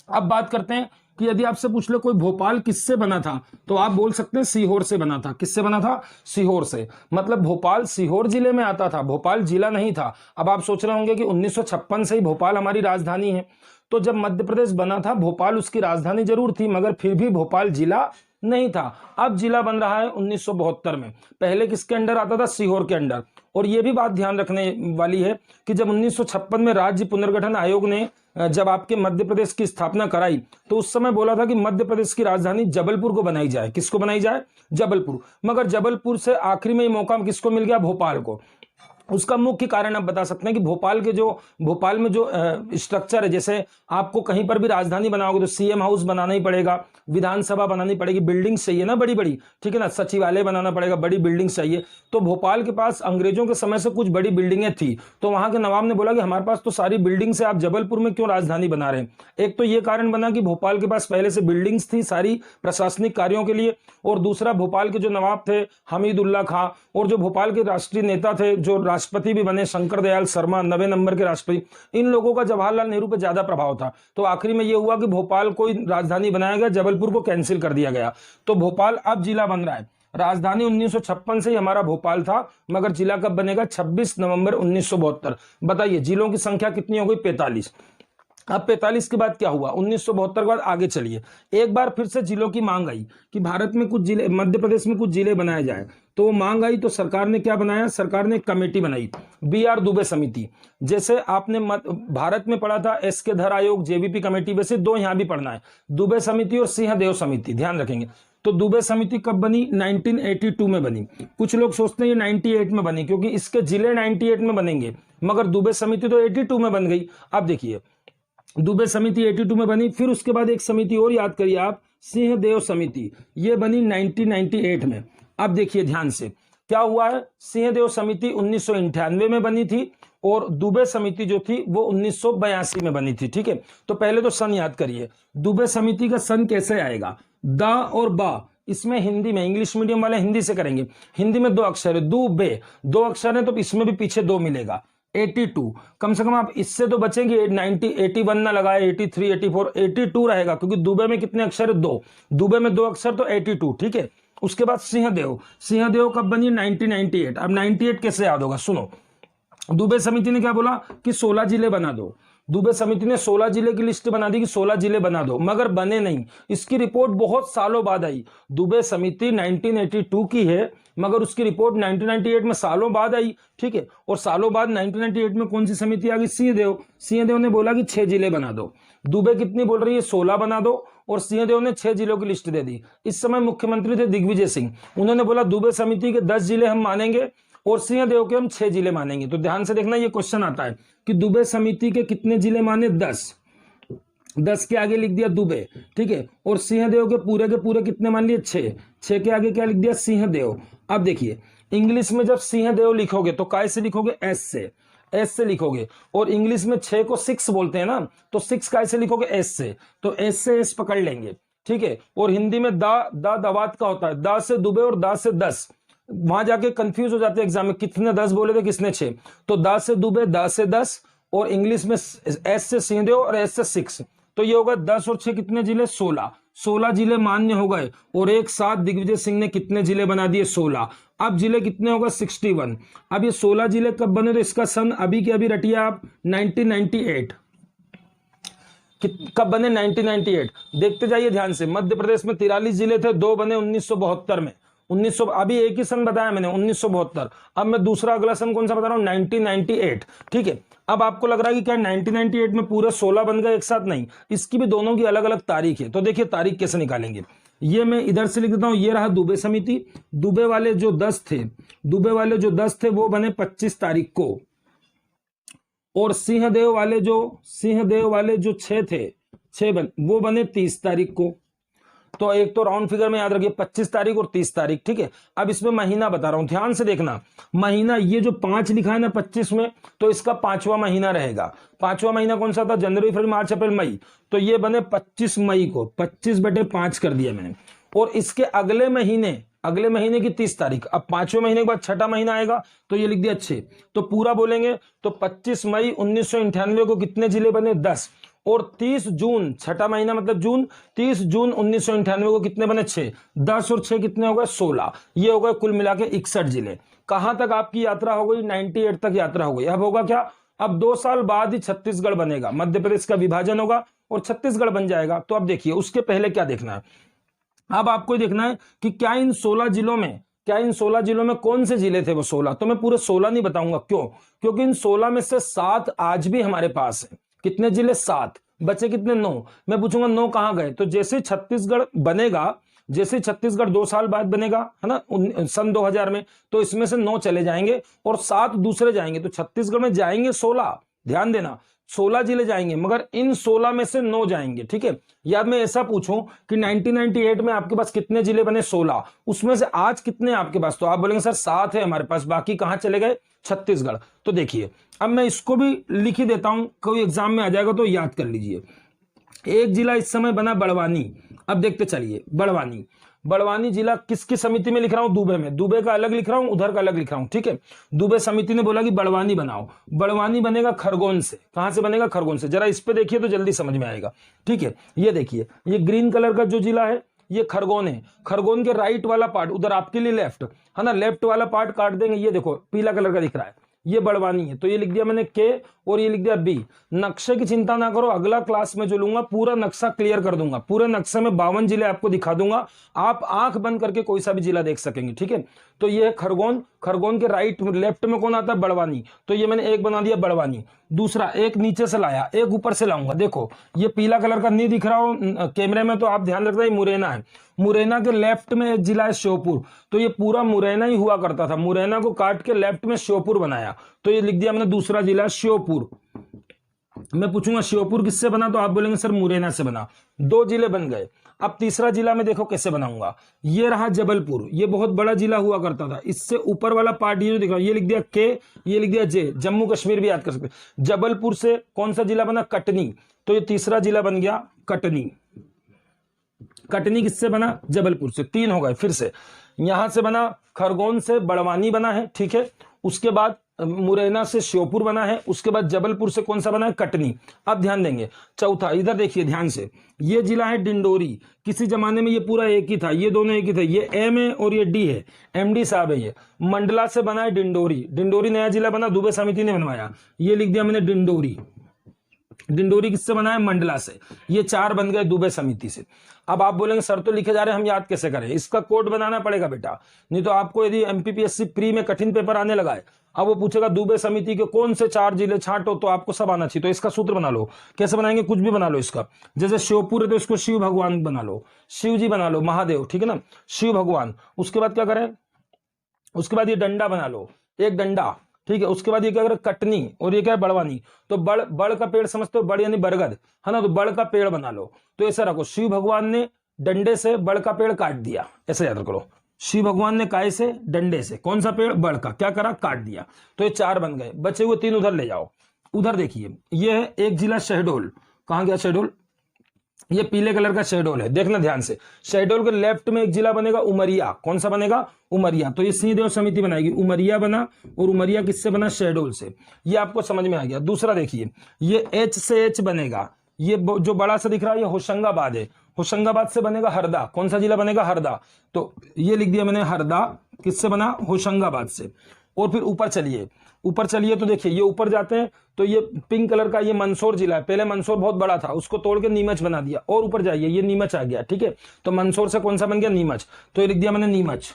अब बात करते हैं कि यदि आपसे पूछ ले कोई भोपाल किससे बना था, तो आप बोल सकते हैं सीहोर से बना था। किससे बना था? सीहोर से। मतलब भोपाल सीहोर जिले में आता था, भोपाल जिला नहीं था। अब आप सोच रहे होंगे कि 1956 से ही भोपाल हमारी राजधानी है, तो जब मध्य प्रदेश बना था भोपाल उसकी राजधानी जरूर थी, मगर फिर भी भोपाल जिला नहीं था। अब जिला बन रहा है 1972 में। पहले किसके अंडर आता था? सीहोर के अंडर। और यह भी बात ध्यान रखने वाली है कि जब 1956 में राज्य पुनर्गठन आयोग ने जब आपके मध्य प्रदेश की स्थापना कराई तो उस समय बोला था कि मध्य प्रदेश की राजधानी जबलपुर को बनाई जाए। किसको बनाई जाए? जबलपुर। मगर जबलपुर से आखिरी में मौका किसको मिल गया? भोपाल को। उसका मुख्य कारण आप बता सकते हैं कि भोपाल में जो स्ट्रक्चर है, जैसे आपको कहीं पर भी राजधानी बनाओगे तो सीएम हाउस बनाना ही पड़ेगा, विधानसभा बनानी पड़ेगी, बिल्डिंग्स चाहिए ना बड़ी बड़ी, ठीक है ना, सचिवालय बनाना पड़ेगा, बड़ी बिल्डिंग्स चाहिए। तो भोपाल के पास अंग्रेजों के समय से कुछ बड़ी बिल्डिंगें थी, तो वहां के नवाब ने बोला कि हमारे पास तो सारी बिल्डिंग्स है, आप जबलपुर में क्यों राजधानी बना रहे हैं। एक तो ये कारण बना कि भोपाल के पास पहले से बिल्डिंग्स थी सारी प्रशासनिक कार्यों के लिए, और दूसरा भोपाल के जो नवाब थे हमीदुल्ला खां, और जो भोपाल के राष्ट्रीय नेता थे जो राष्ट्रपति भी बने शंकर दयाल शर्मा, 90 नंबर के राष्ट्रपति, इन लोगों का जवाहरलाल नेहरू पे ज्यादा प्रभाव था। तो आखिरी में यह हुआ कि भोपाल को राजधानी बनाया गया, जबलपुर को कैंसिल कर दिया गया। तो भोपाल अब जिला बन रहा है। राजधानी 1956 से ही हमारा भोपाल था, मगर जिला कब बनेगा? 26 नवंबर 1972। बताइए जिलों की संख्या कितनी हो गई? 45। अब 45 के बाद क्या हुआ? 1972 के बाद आगे चलिए, एक बार फिर से जिलों की मांग आई कि भारत में कुछ जिले, मध्य प्रदेश में कुछ जिले बनाए जाए। तो मांग आई तो सरकार ने क्या बनाया? सरकार ने एक कमेटी बनाई, BR दुबे समिति। जैसे आपने भारत में पढ़ा था SK धर आयोग, JVP कमेटी, वैसे 2 यहां भी पढ़ना है, दुबे समिति और सिंहदेव समिति, ध्यान रखेंगे। तो दुबे समिति कब बनी? 1982 में बनी। कुछ लोग सोचते हैं ये 98 में बनी, क्योंकि इसके जिले 98 में बनेंगे, मगर दुबे समिति तो 82 में बन गई। अब देखिए दुबे समिति 82 में बनी, फिर उसके बाद एक समिति और याद करिए आप, सिंहदेव समिति, ये बनी 1998 में। अब देखिए ध्यान से क्या हुआ है, सिंहदेव समिति 1998 में बनी थी और दुबे समिति जो थी वो 1982 में बनी थी, ठीक है। तो पहले तो सन याद करिए, दुबे समिति का सन कैसे आएगा? दा और बा, इसमें हिंदी में, इंग्लिश मीडियम वाले हिंदी से करेंगे, हिंदी में 2 अक्षर है, दुबे 2 अक्षर है, तो इसमें भी पीछे 2 मिलेगा। 82, कम से कम आप इससे तो बचेंगे, 90, 81 ना लगाए, 83, 84, 82 रहेगा, क्योंकि दुबे में कितने अक्षर है? 2, दुबे में 2 अक्षर तो 82, ठीक है। उसके बाद सिंहदेव, सिंहदेव कब बनी? 1998। अब 98 कैसे याद होगा? सुनो, दुबे समिति ने क्या बोला कि 16 जिले बना दो। दुबे समिति ने 16 जिले की लिस्ट बना दी कि 16 जिले बना दो, मगर बने नहीं। इसकी रिपोर्ट बहुत सालों बाद आई। दुबे समिति 1982 की है, मगर उसकी रिपोर्ट 1998 में सालों बाद आई, ठीक है। और सालों बाद 1998 में कौन सी समिति आ गई? सिंहदेव। सिंहदेव ने बोला कि 6 जिले बना दो। दुबे कितनी बोल रही है? 16 बना दो, और सिंहदेव ने 6 जिलों की लिस्ट दे दी। इस समय मुख्यमंत्री थे दिग्विजय सिंह, उन्होंने बोला दुबे समिति के 10 जिले हम मानेंगे और सिंहदेव के हम 6 जिले मानेंगे। तो ध्यान से देखना, ये क्वेश्चन आता है कि दुबे समिति के कितने जिले माने? 10 के आगे लिख दिया दुबे, ठीक है। और सिंहदेव के पूरे कितने मान लिए? 6 के आगे क्या लिख दिया? सिंहदेव। अब देखिए इंग्लिश में जब सिंहदेव लिखोगे तो काय से लिखोगे? एस से लिखोगे, और इंग्लिश में 6 को 6 बोलते हैं ना, तो 6 काय से लिखोगे? एस से। तो एस से एस पकड़ लेंगे, ठीक है। और हिंदी में दावात का होता है, दा से दुबे और दा से 10। वहां जाके कंफ्यूज हो जाते हैं एग्जाम में, कितने 10 बोले थे किसने 6। तो दा से दुबे, दा से 10, और इंग्लिश में एस से सिंहदेव और एस से 6। तो ये होगा 10 और 6 कितने जिले? 16 जिले मान्य हो गए। और एक साथ दिग्विजय सिंह ने कितने जिले बना दिए? 16। अब जिले कितने होगा? 61। अब ये 16 जिले कब बने? तो इसका सन अभी के अभी रटिए आप, 1998। कब बने? 1998। देखते जाइए ध्यान से, मध्य प्रदेश में 43 जिले थे, 2 बने 1972 में। 1900, अभी एक ही सन बताया मैंने, 1972। अब मैं दूसरा अगला सन कौन सा बता रहा हूं? 1998, ठीक है। अब आपको लग रहा है कि क्या 1998 में पूरे 16 बन गए एक साथ? नहीं, इसकी भी दोनों की अलग अलग तारीख है। तो देखिए तारीख कैसे निकालेंगे, ये मैं इधर से लिख देता हूं। ये रहा दुबे समिति, दुबे वाले जो 10 थे वो बने 25 तारीख को, और सिंहदेव वाले जो 6 थे, 6 वो बने 30 तारीख को। तो एक तो राउंड फिगर में याद रखिए 25 तारीख और 30 तारीख, ठीक है। अब इसमें महीना बता रहा हूं, ध्यान से देखना। महीना ये जो 5 लिखा है ना 25 में, तो इसका 5वां महीना रहेगा। 5वां महीना कौन सा था? जनवरी, फरवरी, मार्च, अप्रैल, मई। तो ये बने 25 मई को, 25/5 कर दिया मैंने। और इसके अगले महीने की 30 तारीख। अब 5वें महीने के बाद 6ठा महीना आएगा, तो ये लिख दिया 6। तो पूरा बोलेंगे तो 25 मई 1998 को कितने जिले बने? 10। और 30 जून, 6ठा महीना मतलब जून, 30 जून 1998 को कितने बने? 6। 10 और 6 कितने हो गए? 16। ये हो गए कुल मिला के 61 जिले। कहां तक आपकी यात्रा हो गई? 98 तक यात्रा हो गई। अब होगा क्या? अब 2 साल बाद ही छत्तीसगढ़ बनेगा, मध्य प्रदेश का विभाजन होगा और छत्तीसगढ़ बन जाएगा। तो अब देखिए उसके पहले क्या देखना है। अब आपको देखना है कि क्या इन 16 जिलों में कौन से जिले थे वो 16। तो मैं पूरे 16 नहीं बताऊंगा, क्यों? क्योंकि इन 16 में से 7 आज भी हमारे पास है। कितने जिले? 7। बचे कितने? 9। मैं पूछूंगा 9 कहां गए? तो जैसे छत्तीसगढ़ बनेगा, जैसे छत्तीसगढ़ 2 साल बाद बनेगा, है ना, सन 2000 में, तो इसमें से 9 चले जाएंगे और 7 दूसरे जाएंगे। तो छत्तीसगढ़ में जाएंगे 16, ध्यान देना, 16 जिले जाएंगे, मगर इन 16 में से 9 जाएंगे, ठीक है। या मैं ऐसा पूछूं कि 1998 में आपके पास कितने जिले बने? 16। उसमें से आज कितने आपके पास? तो आप बोलेंगे सर 7 है हमारे पास, बाकी कहां चले गए? छत्तीसगढ़। तो देखिए अब मैं इसको भी लिख ही देता हूं, कोई एग्जाम में आ जाएगा तो याद कर लीजिए। एक जिला इस समय बना बड़वानी। अब देखते चलिए, बड़वानी जिला किसकी समिति में लिख रहा हूं? दुबे में। दुबे का अलग लिख रहा हूं, उधर का अलग लिख रहा हूं, ठीक है। दुबे समिति ने बोला कि बड़वानी बनाओ। बड़वानी बनेगा खरगोन से। कहां से बनेगा? खरगोन से। जरा इस पे देखिए तो जल्दी समझ में आएगा, ठीक है। ये देखिए, ये ग्रीन कलर का जो जिला है ये खरगोन है। खरगोन के राइट वाला पार्ट, उधर आपके लिए लेफ्ट है ना, लेफ्ट वाला पार्ट काट देंगे। ये देखो पीला कलर का दिख रहा है, ये बड़वानी है। तो ये लिख दिया मैंने के और ये लिख दिया बी। नक्शे की चिंता ना करो, अगला क्लास में जो लूंगा पूरा नक्शा क्लियर कर दूंगा। पूरे नक्शे में 52 जिले आपको दिखा दूंगा, आप आंख बंद करके कोई सा भी जिला देख सकेंगे, ठीक है। तो ये खरगोन, खरगोन के राइट लेफ्ट में कौन आता है? बड़वानी। तो ये मैंने एक बना दिया बड़वानी। दूसरा एक नीचे से लाया, एक ऊपर से लाऊंगा। देखो ये पीला कलर का नहीं दिख रहा हो कैमरे में, तो आप ध्यान रखना ये मुरैना है। मुरैना के लेफ्ट में एक जिला है श्योपुर। तो ये पूरा मुरैना ही हुआ करता था, मुरैना को काट के लेफ्ट में श्योपुर बनाया। तो ये लिख दिया मैंने दूसरा जिला श्योपुर। मैं पूछूंगा श्योपुर किससे बना? तो आप बोलेंगे सर मुरैना से बना। 2 जिले बन गए। अब तीसरा जिला में देखो कैसे बनाऊंगा। ये रहा जबलपुर, ये बहुत बड़ा जिला हुआ करता था। इससे ऊपर वाला पार्ट ये जो दिख रहा है, ये लिख दिया के, ये लिख दिया जे। जम्मू कश्मीर भी याद कर सकते। जबलपुर से कौन सा जिला बना? कटनी। तो ये तीसरा जिला बन गया कटनी। कटनी किससे बना? जबलपुर से। 3 हो गए। फिर से यहां से बना खरगोन से बड़वानी बना है, ठीक है। उसके बाद मुरैना से श्योपुर बना है। उसके बाद जबलपुर से कौन सा बना है? कटनी। अब ध्यान देंगे चौथा, इधर देखिए ध्यान से, ये जिला है डिंडोरी। किसी जमाने में ये पूरा एक ही था, ये दोनों एक ही थे। ये एम है और ये डी है, एमडी साहब है। ये मंडला से बना है डिंडोरी। डिंडोरी नया जिला बना, दुबे समिति ने बनवाया। ये लिख दिया मैंने डिंडोरी। डिंडोरी किससे बना है? मंडला से। ये 4 बन गए दुबे समिति से। अब आप बोलेंगे सर तो लिखे जा रहे हैं, हम याद कैसे करें? इसका कोड बनाना पड़ेगा बेटा, नहीं तो आपको यदि एमपीपीएससी प्री में कठिन पेपर आने लगा है, अब वो पूछेगा दुबे समिति के कौन से 4 जिले छांटो, तो आपको सब आना चाहिए। तो इसका सूत्र बना लो। कैसे बनाएंगे? कुछ भी बना लो इसका। जैसे श्योपुर है तो इसको शिव भगवान बना लो, शिव जी बना लो, महादेव, ठीक है ना, शिव भगवान। उसके बाद क्या करें? उसके बाद ये डंडा बना लो, एक डंडा, ठीक है। उसके बाद ये क्या करें? कटनी। और ये क्या है? बड़वानी। तो बड़ का पेड़ समझते हो? बड़ यानी बरगद, है ना, तो बड़ का पेड़ बना लो। तो ऐसा रखो, शिव भगवान ने डंडे से बड़ का पेड़ काट दिया, ऐसे याद करो। शिव भगवान ने काय से? डंडे से। कौन सा पेड़? बड़ का। क्या करा? काट दिया। तो ये 4 बन गए। बचे हुए 3 उधर ले जाओ। उधर देखिए, ये है एक जिला शहडोल। कहां गया शहडोल? ये पीले कलर का शहडोल है, देखना ध्यान से। शहडोल के लेफ्ट में एक जिला बनेगा उमरिया। कौन सा बनेगा? उमरिया। तो ये सिंहदेव समिति बनाएगी, उमरिया बना। और उमरिया किससे बना? शहडोल से। ये आपको समझ में आ गया। दूसरा देखिए, ये एच से एच बनेगा। ये जो बड़ा सा दिख रहा है ये होशंगाबाद है। होशंगाबाद से बनेगा हरदा। कौन सा जिला बनेगा? हरदा। तो ये लिख दिया मैंने हरदा। किससे बना? होशंगाबाद से। और फिर ऊपर चलिए तो देखिए, ये ऊपर जाते हैं तो ये पिंक कलर का ये मंदसौर जिला है। पहले मंदसौर बहुत बड़ा था, उसको तोड़ के नीमच बना दिया। और ऊपर जाइए, ये नीमच आ गया, ठीक है। तो मंदसौर से कौन सा बन गया? नीमच। तो ये लिख दिया मैंने नीमच।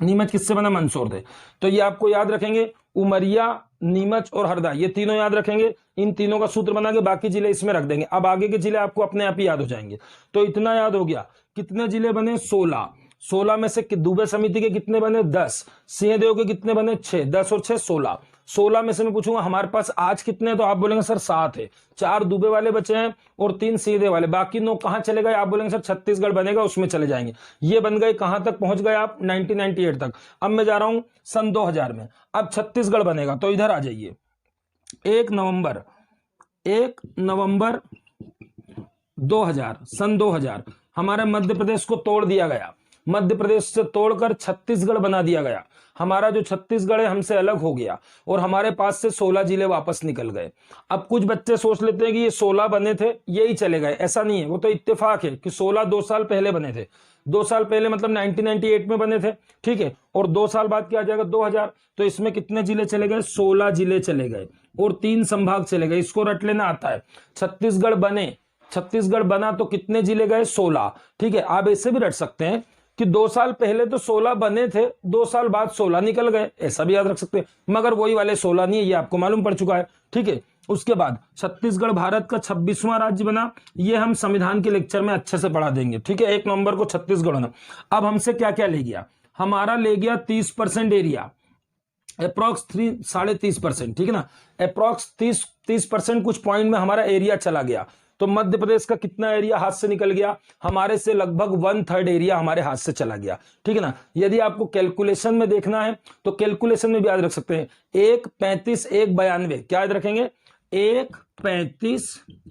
नीमच किससे बना? मंदसौर थे। तो ये आपको याद रखेंगे, उमरिया, नीमच और हरदा, ये तीनों याद रखेंगे। इन तीनों का सूत्र बना के बाकी जिले इसमें रख देंगे। अब आगे के जिले आपको अपने आप ही याद हो जाएंगे। तो इतना याद हो गया। कितने जिले बने? 16। 16 में से दुबे समिति के कितने बने? 10। सिंहदेव के कितने बने? 6। 10 और 6 16। 16 में से मैं पूछूंगा हमारे पास आज कितने, तो आप बोलेंगे सर 7 है, 4 डूबे वाले बचे हैं और 3 सीधे वाले, बाकी 9 कहां चले गए, आप बोलेंगे सर छत्तीसगढ़ बनेगा उसमें चले जाएंगे। ये बन गए, कहां तक पहुंच गए आप, 1998 तक। अब मैं जा रहा हूं सन 2000 में, अब छत्तीसगढ़ बनेगा, तो इधर आ जाइए। 1 नवंबर 2000, सन 2000 हमारे मध्य प्रदेश को तोड़ दिया गया, मध्य प्रदेश से तोड़कर छत्तीसगढ़ बना दिया गया। हमारा जो छत्तीसगढ़ है हमसे अलग हो गया और हमारे पास से 16 जिले वापस निकल गए। अब कुछ बच्चे सोच लेते हैं कि ये 16 बने थे यही चले गए, ऐसा नहीं है, वो तो इत्तेफाक है कि 16 2 साल पहले बने थे, 2 साल पहले मतलब 1998 में बने थे, ठीक है, और 2 साल बाद क्या आ जाएगा 2000, तो इसमें कितने जिले चले गए, 16 जिले चले गए और 3 संभाग चले गए। इसको रट लेना आता है, छत्तीसगढ़ बना तो कितने जिले गए, 16, ठीक है। आप ऐसे भी रट सकते हैं कि 2 साल पहले तो 16 बने थे, 2 साल बाद 16 निकल गए, ऐसा भी याद रख सकते हैं, मगर वही वाले 16 नहीं है, ये आपको मालूम पड़ चुका है, ठीक है। उसके बाद छत्तीसगढ़ भारत का 26वां राज्य बना, ये हम संविधान के लेक्चर में अच्छे से पढ़ा देंगे, ठीक है। 1 नवंबर को छत्तीसगढ़ बना। अब हमसे क्या क्या ले गया, हमारा ले गया 30% एरिया, अप्रॉक्स 30.5%, ठीक है ना, अप्रॉक्स 30% कुछ पॉइंट में हमारा एरिया चला गया। तो मध्य प्रदेश का कितना एरिया हाथ से निकल गया, हमारे से लगभग 1/3 एरिया हमारे हाथ से चला गया, ठीक है ना। यदि आपको कैलकुलेशन में देखना है तो कैलकुलेशन में भी याद रख सकते हैं, 1.35 1.92, क्या याद रखेंगे, 1.35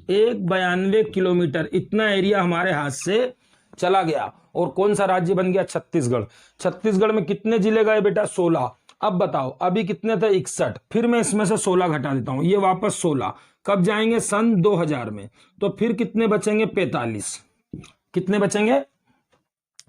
1.92 किलोमीटर, इतना एरिया हमारे हाथ से चला गया। और कौन सा राज्य बन गया, छत्तीसगढ़। छत्तीसगढ़ में कितने जिले गए बेटा, 16। अब बताओ अभी कितने थे, 61, फिर मैं इसमें से 16 घटा देता हूं, ये वापस 16, कब जाएंगे, सन 2000 में, तो फिर कितने बचेंगे, 45, कितने बचेंगे,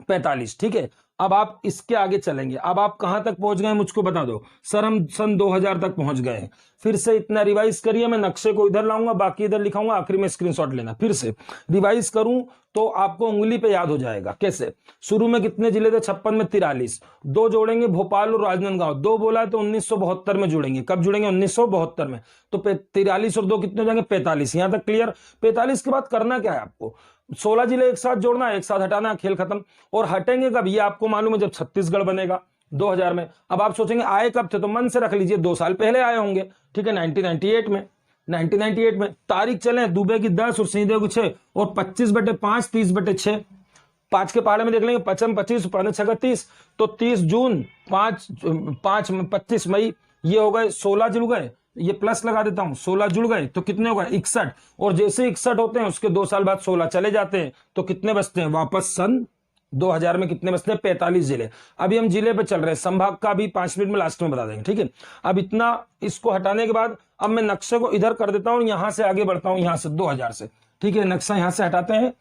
45, ठीक है। अब आप इसके आगे चलेंगे, अब आप कहां तक पहुंच गए मुझको बता दो, सर हम सन 2000 तक पहुंच गए। फिर से इतना रिवाइज करिए, मैं नक्शे को इधर लाऊंगा, बाकी इधर लिखाऊंगा, आखिरी में स्क्रीनशॉट लेना। फिर से रिवाइज करूं तो आपको उंगली पे याद हो जाएगा। कैसे, शुरू में कितने जिले थे, 56 में 43, 2 जोड़ेंगे भोपाल और राजनांदगांव, 2 बोला है तो 1972 में जुड़ेंगे, कब जुड़ेंगे, 1972 में, तो 43 और 2 कितने हो जाएंगे, 45, यहां तक क्लियर। 45 के बाद करना क्या है आपको, 16 जिले एक साथ जोड़ना, एक साथ हटाना, खेल खत्म। और हटेंगे कब, ये आपको मालूम है, जब छत्तीसगढ़ बनेगा 2000 में। अब आप सोचेंगे आए कब थे, तो मन से रख लीजिए 2 साल पहले आए होंगे, ठीक है, 1998 में। 1998 में तारीख चले, दुबे की 10 और सीधे की 6 और 25/5 30/6, 5 के पहाड़े में देख लेंगे, 55 25 5 6 30, तो 30 जून 25 मई, ये हो गए 16 जुड़ गए, ये प्लस लगा देता हूं, 16 जुड़ गए तो कितने हो गए, 61, और जैसे 61 होते हैं उसके 2 साल बाद 16 चले जाते हैं, तो कितने बचते हैं वापस सन 2000 में, कितने बचते हैं, 45 जिले। अभी हम जिले पे चल रहे हैं, संभाग का भी 5 मिनट में लास्ट में बता देंगे, ठीक है। अब इतना इसको हटाने के बाद अब मैं नक्शे को इधर कर देता हूं, यहां से आगे बढ़ता हूं, यहां से 2000 से, ठीक है, नक्शा यहां से हटाते हैं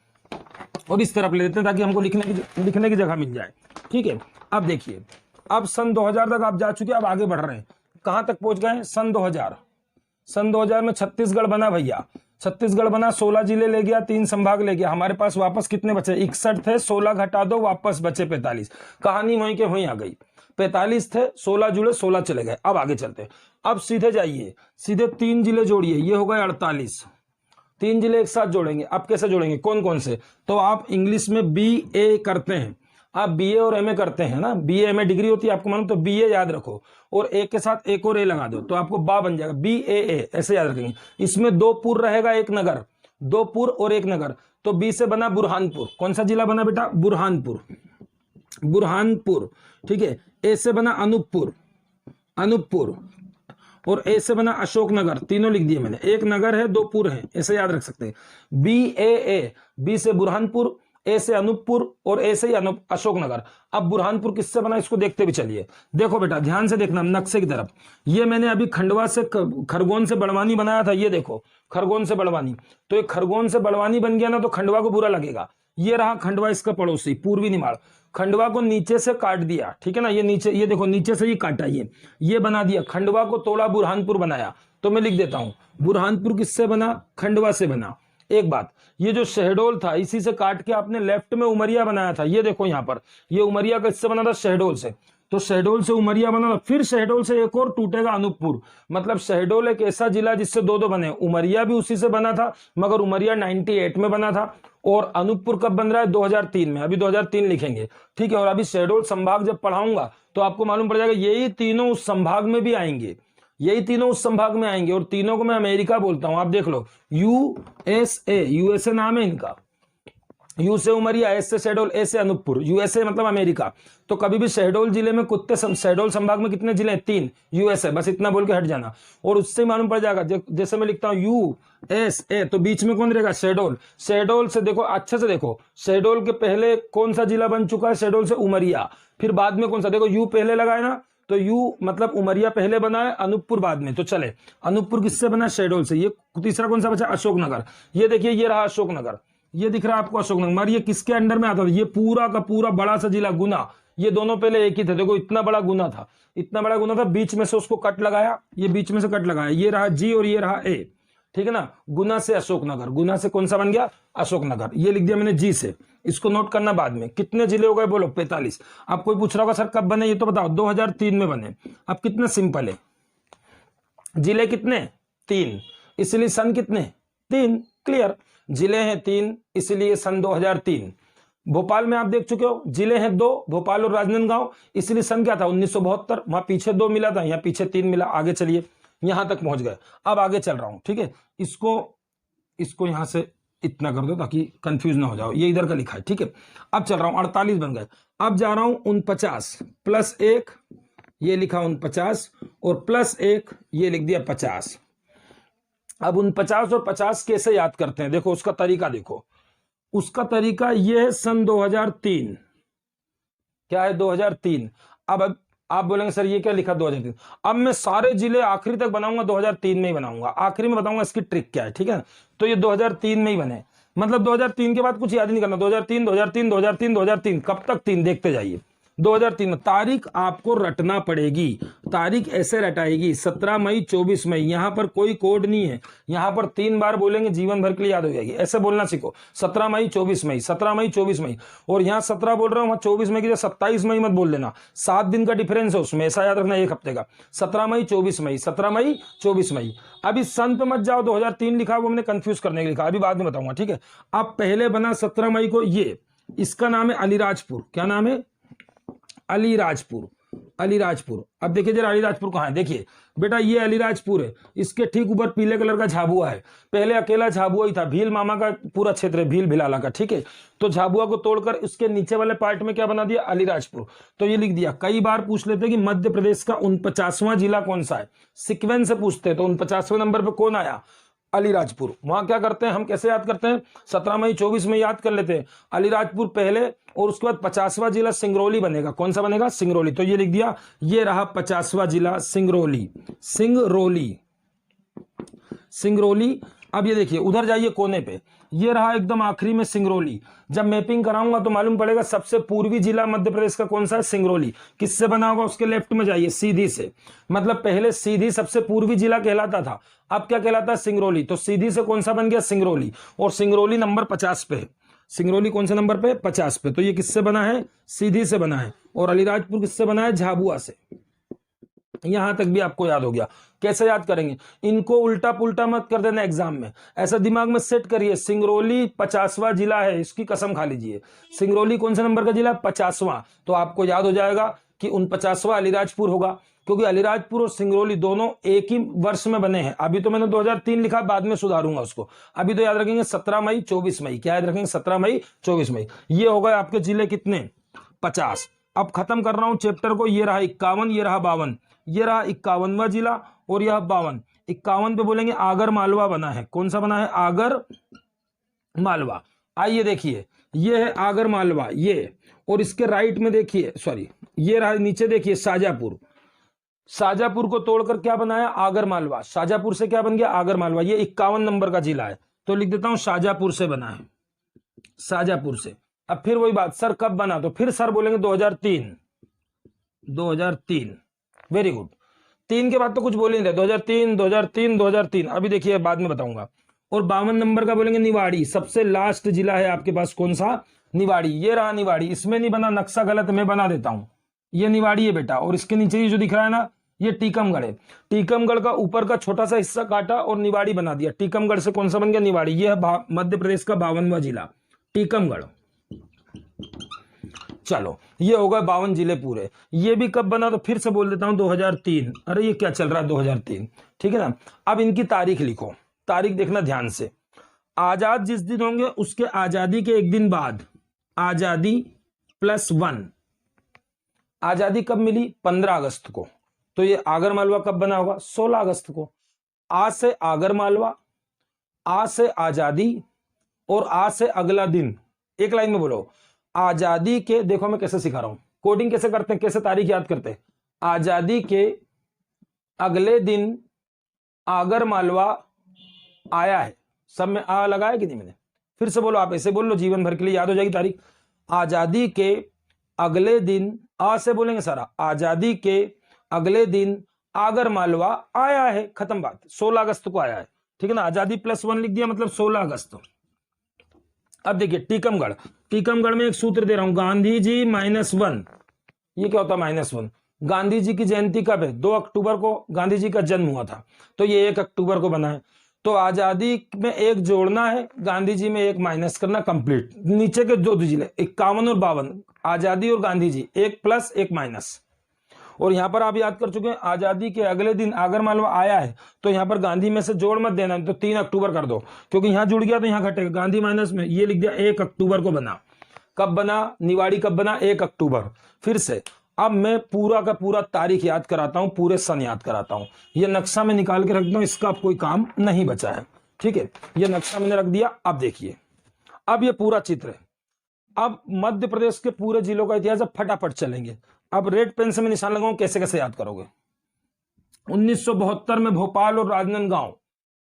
और इस तरफ ले लेते हैं ताकि हमको लिखने की जगह मिल जाए, ठीक है। अब देखिए, अब सन 2000 तक आप जा चुके, अब आगे बढ़ रहे हैं, कहां तक पहुंच गए, सन 2000। सन 2000 में छत्तीसगढ़ बना भैया, छत्तीसगढ़ बना, 16 जिले ले गया, 3 संभाग ले गया, हमारे पास वापस कितने बचे, 61 थे, 16 घटा दो, वापस बचे 45, कहानी वहीं के वहीं आ गई। 45 थे, 16 जुड़े, 16 चले गए। अब आगे चलते हैं, अब सीधे जाइए, सीधे 3 जिले जोड़िए, ये हो गए 48, 3 जिले एक साथ जोड़ेंगे। अब कैसे जोड़ेंगे, कौन कौन से, तो आप इंग्लिश में BA करते हैं, आप BA और MA करते हैं ना, BA MA डिग्री होती है आपको मालूम, तो BA याद रखो और एक के साथ एक और A लगा दो, तो आपको बा बन जाएगा, BAA, ऐसे याद रखेंगे। इसमें 2 पुर रहेगा, 1 नगर, 2 पुर और 1 नगर, तो B से बना बुरहानपुर, कौन सा जिला बना बेटा, बुरहानपुर, बुरहानपुर, ठीक है। A से बना अनूपपुर, अनूपपुर, और A से बना अशोकनगर, तीनों लिख दिए मैंने, 1 नगर है 2 पुर है, ऐसे याद रख सकते हैं। BAA, B से बुरहानपुर, A से अनूपपुर और A से अशोकनगर। अब बुरहानपुर किससे बना, इसको देखते भी चलिए। देखो बेटा ध्यान से देखना नक्शे की तरफ, ये मैंने अभी खंडवा से खरगोन से बड़वानी बनाया था, ये देखो खरगोन से बड़वानी, तो ये खरगोन से बड़वानी बन गया ना, तो खंडवा को बुरा लगेगा। ये रहा खंडवा, इसका पड़ोसी पूर्वी निमाड़, खंडवा को नीचे से काट दिया, ठीक है ना, ये नीचे, ये देखो नीचे से ही काटा, ये बना दिया, खंडवा को तोड़ा, बुरहानपुर बनाया। तो मैं लिख देता हूं, बुरहानपुर किससे बना, खंडवा से बना। एक बात, ये जो शहडोल था इसी से काट के आपने लेफ्ट में उमरिया बनाया था, ये देखो यहां पर, ये उमरिया किससे बना था, शहडोल से, तो शहडोल से उमरिया बना, फिर शहडोल से एक और टूटेगा, अनूपपुर, मतलब शहडोल एक ऐसा जिला जिससे 2 बने। उमरिया भी उसी से बना था, मगर उमरिया 98 में बना था, और अनूपपुर कब बन रहा है, 2003 में, अभी 2003 लिखेंगे, ठीक है। और अभी शहडोल संभाग जब पढ़ाऊंगा तो आपको मालूम पड़ जाएगा, यही तीनों उस संभाग में भी आएंगे, यही तीनों उस संभाग में आएंगे और तीनों को मैं अमेरिका बोलता हूं। आप देख लो, यूएसए, यूएसए नाम है इनका। यू से उमरिया, एस से शहडोल, ए से अनूपपुर, यूएसए मतलब अमेरिका। तो कभी भी शहडोल जिले में शहडोल संभाग में कितने जिले हैं? 3, यूएसए, बस इतना बोल के हट जाना। और उससे मालूम पड़ जाएगा, जैसे मैं लिखता हूं यूएसए तो बीच में कौन रहेगा? शहडोल। शहडोल से देखो, अच्छे से देखो, शहडोल के पहले कौन सा जिला बन चुका है? शहडोल से उमरिया। फिर बाद में कौन सा? देखो, यू पहले लगाए ना, तो यू मतलब उमरिया पहले बना है, अनूपपुर बाद में। तो चले, अनूपपुर किससे बना? शहडोल से। ये तीसरा कौन सा बचा? अशोकनगर। ये देखिए, ये रहा अशोकनगर, ये दिख रहा है आपको अशोकनगर। ये किसके अंडर में आता था? ये पूरा का पूरा बड़ा सा जिला गुना। ये दोनों पहले एक ही थे। देखो, इतना बड़ा गुना था, इतना बड़ा गुना था, बीच में से उसको कट लगाया, ये बीच में से कट लगाया, ये रहा जी और ये रहा ए, ठीक है ना। गुना से अशोकनगर, गुना से कौन सा बन गया? अशोकनगर। ये लिख दिया मैंने जी से, इसको नोट करना बाद में। कितने जिले हो गए? बोलो 45। अब कोई पूछ रहा होगा सर कब बने, ये तो बताओ। 2003 में बने। अब कितने सिंपल है, जिले कितने? 3, इसलिए सन कितने? 3। क्लियर, जिले हैं 3 इसलिए सन 2003। भोपाल में आप देख चुके हो, जिले हैं 2, भोपाल और राजनांदगांव, इसलिए सन क्या था? 1972। वहां पीछे 2 मिला था, यहाँ पीछे 3 मिला। आगे चलिए, यहां तक पहुंच गए। अब आगे चल रहा हूं, ठीक है। इसको यहां से इतना कर दो ताकि कंफ्यूज ना हो जाओ, ये इधर का लिखा है, ठीक है। अब चल रहा हूं, 48 बन गए। अब जा रहा हूं 49 प्लस 1, ये लिखा 49 और प्लस 1 ये लिख दिया 50। अब 49 और 50 कैसे याद करते हैं? देखो उसका तरीका, देखो उसका तरीका ये है, सन 2003। क्या है? 2003। अब आप बोलेंगे सर ये क्या लिखा 2003? अब मैं सारे जिले आखिरी तक बनाऊंगा 2003 में ही बनाऊंगा, आखिरी में बताऊंगा इसकी ट्रिक क्या है, ठीक है। तो ये 2003 में ही बने, मतलब 2003 के बाद कुछ याद नहीं करना। 2003 2003 2003 2003, कब तक 3 देखते जाइए। 2003 में तारीख आपको रटना पड़ेगी, तारीख ऐसे रटाएगी 17 मई 24 मई। यहां पर कोई कोड नहीं है, यहां पर 3 बार बोलेंगे जीवन भर के लिए याद हो जाएगी। ऐसे बोलना सीखो, 17 मई 24 मई, 17 मई 24 मई। और यहां 17 बोल रहा हूं, वहां 24 मई की 27 मई मत बोल देना, 7 दिन का डिफरेंस है उसमें, ऐसा याद रखना, 1 हफ्ते का। 17 मई 24 मई, 17 मई 24 मई। अभी सन पे मत जाओ, 2003 लिखा वो मैंने कंफ्यूज करने के लिए लिखा, अभी बाद में बताऊंगा, ठीक है। अब पहले बना 17 मई को, ये इसका नाम है अलीराजपुर। क्या नाम है? अलीराजपुर। अलीराजपुर। अब देखिए जरा अलीराजपुर कहां है, देखिए बेटा ये अलीराजपुर है, इसके ठीक ऊपर पीले कलर का झाबुआ है। पहले अकेला झाबुआ ही था, भील मामा का पूरा क्षेत्र है, भील भिलाला का, ठीक है। तो झाबुआ को तोड़कर उसके नीचे वाले पार्ट में क्या बना दिया? अलीराजपुर। तो ये लिख दिया। कई बार पूछ लेते कि मध्य प्रदेश का 49वां जिला कौन सा है, सिक्वेंस से पूछते, तो 49वें नंबर पर कौन आया? अलीराजपुर। वहां क्या करते हैं हम, कैसे याद करते हैं? 17 मई 24 में याद कर लेते हैं, अलीराजपुर पहले, और उसके बाद 50वां जिला सिंगरौली बनेगा। कौन सा बनेगा? सिंगरौली। तो ये लिख दिया, ये रहा 50वां जिला सिंगरौली। सिंगरौली, सिंगरौली। अब ये देखिए उधर जाइए कोने पे, ये रहा एकदम आखिरी में सिंगरौली। जब मैपिंग कराऊंगा तो मालूम पड़ेगा सबसे पूर्वी जिला मध्य प्रदेश का कौन सा है? सिंगरौली। किससे बना होगा? उसके लेफ्ट में जाइए, सीधी से, मतलब पहले सीधी सबसे पूर्वी जिला कहलाता था, अब क्या कहलाता है? सिंगरौली। तो सीधी से कौन सा बन गया? सिंगरौली। और सिंगरौली नंबर 50 पे है। सिंगरौली कौन से नंबर पे? 50 पे। तो ये किससे बना है? सीधी से बना है। और अलीराजपुर किससे बना है? झाबुआ से। यहां तक भी आपको याद हो गया। कैसे याद करेंगे? इनको उल्टा पुल्टा मत कर देना एग्जाम में, ऐसा दिमाग में सेट करिए। सिंगरौली 50वां जिला है, इसकी कसम खा लीजिए। सिंगरौली कौन से नंबर का जिला? 50वां। तो आपको याद हो जाएगा कि 49वां अलीराजपुर होगा, क्योंकि अलीराजपुर और सिंगरौली दोनों एक ही वर्ष में बने हैं। अभी तो मैंने 2003 लिखा, बाद में सुधारूंगा उसको। अभी तो याद रखेंगे 17 मई 24 मई। क्या याद रखेंगे? 17 मई 24 मई। ये हो गए आपके जिले कितने? 50। अब खत्म कर रहा हूं चैप्टर को। ये रहा 51, ये रहा 52, ये रहा 51वां जिला और यह 52। 51 पे बोलेंगे आगर मालवा बना है। कौन सा बना है? आगर मालवा। आइए देखिए, ये है आगर मालवा, ये, और इसके राइट में देखिए, सॉरी ये रहा नीचे देखिए शाजापुर। शाजापुर को तोड़कर क्या बनाया? आगर मालवा। शाजापुर से क्या बन गया? आगर मालवा। ये 51 नंबर का जिला है, तो लिख देता हूं शाजापुर से बना है, शाजापुर से। अब फिर वही बात, सर कब बना? तो फिर सर बोलेंगे 2003। 2003, वेरी गुड। 3 के बाद तो कुछ बोल ही नहीं रहे, 2003 2003 2003। अभी देखिए बाद में बताऊंगा। और 52 नंबर का बोलेंगे निवाड़ी। सबसे लास्ट जिला है आपके पास कौन सा? निवाड़ी। ये रहा निवाड़ी। इसमें नहीं बना, नक्शा गलत, मैं बना देता हूं। ये निवाड़ी है बेटा, और इसके नीचे ये जो दिख रहा है ना, ये टीकमगढ़ है। टीकमगढ़ का ऊपर का छोटा सा हिस्सा काटा और निवाड़ी बना दिया। टीकमगढ़ से कौन सा बन गया? निवाड़ी। यह मध्य प्रदेश का 52वां जिला टीकमगढ़। चलो ये हो गए 52 जिले पूरे। ये भी कब बना, तो फिर से बोल देता हूं 2003। अरे ये क्या चल रहा है 2003, ठीक है ना। अब इनकी तारीख लिखो, तारीख देखना ध्यान से। आजाद जिस दिन होंगे उसके आजादी के एक दिन बाद, आजादी +1। आजादी कब मिली, 15 अगस्त को। तो ये आगर मालवा कब बना होगा, 16 अगस्त को। आज से आगर मालवा, आज से आजादी, और आज से अगला दिन। एक लाइन में बोलो, आजादी के, देखो मैं कैसे सिखा रहा हूं, कोडिंग कैसे करते हैं, कैसे तारीख याद करते हैं। आजादी के अगले दिन आगर मालवा आया है। सब में आ लगाया कि नहीं मैंने, फिर से बोलो, आप ऐसे बोल लो, जीवन भर के लिए याद हो जाएगी तारीख। आजादी के अगले दिन, आ से बोलेंगे सारा, आजादी के अगले दिन आगर मालवा आया है, खत्म बात। 16 अगस्त को आया है, ठीक है ना। आजादी +1 लिख दिया, मतलब 16 अगस्त। अब देखिए टीकमगढ़, टीकमगढ़ में एक सूत्र दे रहा हूं, गांधी जी -1। ये क्या होता है -1, गांधी जी की जयंती कब है, 2 अक्टूबर को गांधी जी का जन्म हुआ था, तो ये 1 अक्टूबर को बना है। तो आजादी में 1 जोड़ना है, गांधी जी में 1 माइनस करना, कंप्लीट। नीचे के 2 जिले 51 और 52, आजादी और गांधी जी, 1 + 1 माइनस। और यहां पर आप याद कर चुके हैं, आजादी के अगले दिन आगर मालवा आया है, तो यहां पर गांधी में से जोड़ मत देना, तो 3 अक्टूबर कर दो, क्योंकि यहां जुड़ गया तो यहां घटेगा, गांधी माइनस में, ये लिख दिया 1 अक्टूबर को बना। कब बना, निवाड़ी कब बना, 1 अक्टूबर। फिर से अब मैं पूरा का पूरा तारीख याद कराता हूं, पूरे सन याद कराता हूं। ये नक्शा में निकाल के रखता हूं, इसका कोई काम नहीं बचा है, ठीक है। ये नक्शा मैंने रख दिया। अब देखिए, अब ये पूरा चित्र है। अब मध्य प्रदेश के पूरे जिलों का इतिहास अब फटाफट चलेंगे। अब रेड पेन से मैं निशान लगाऊं, कैसे कैसे याद करोगे। 1972 में भोपाल और राजनांदगांव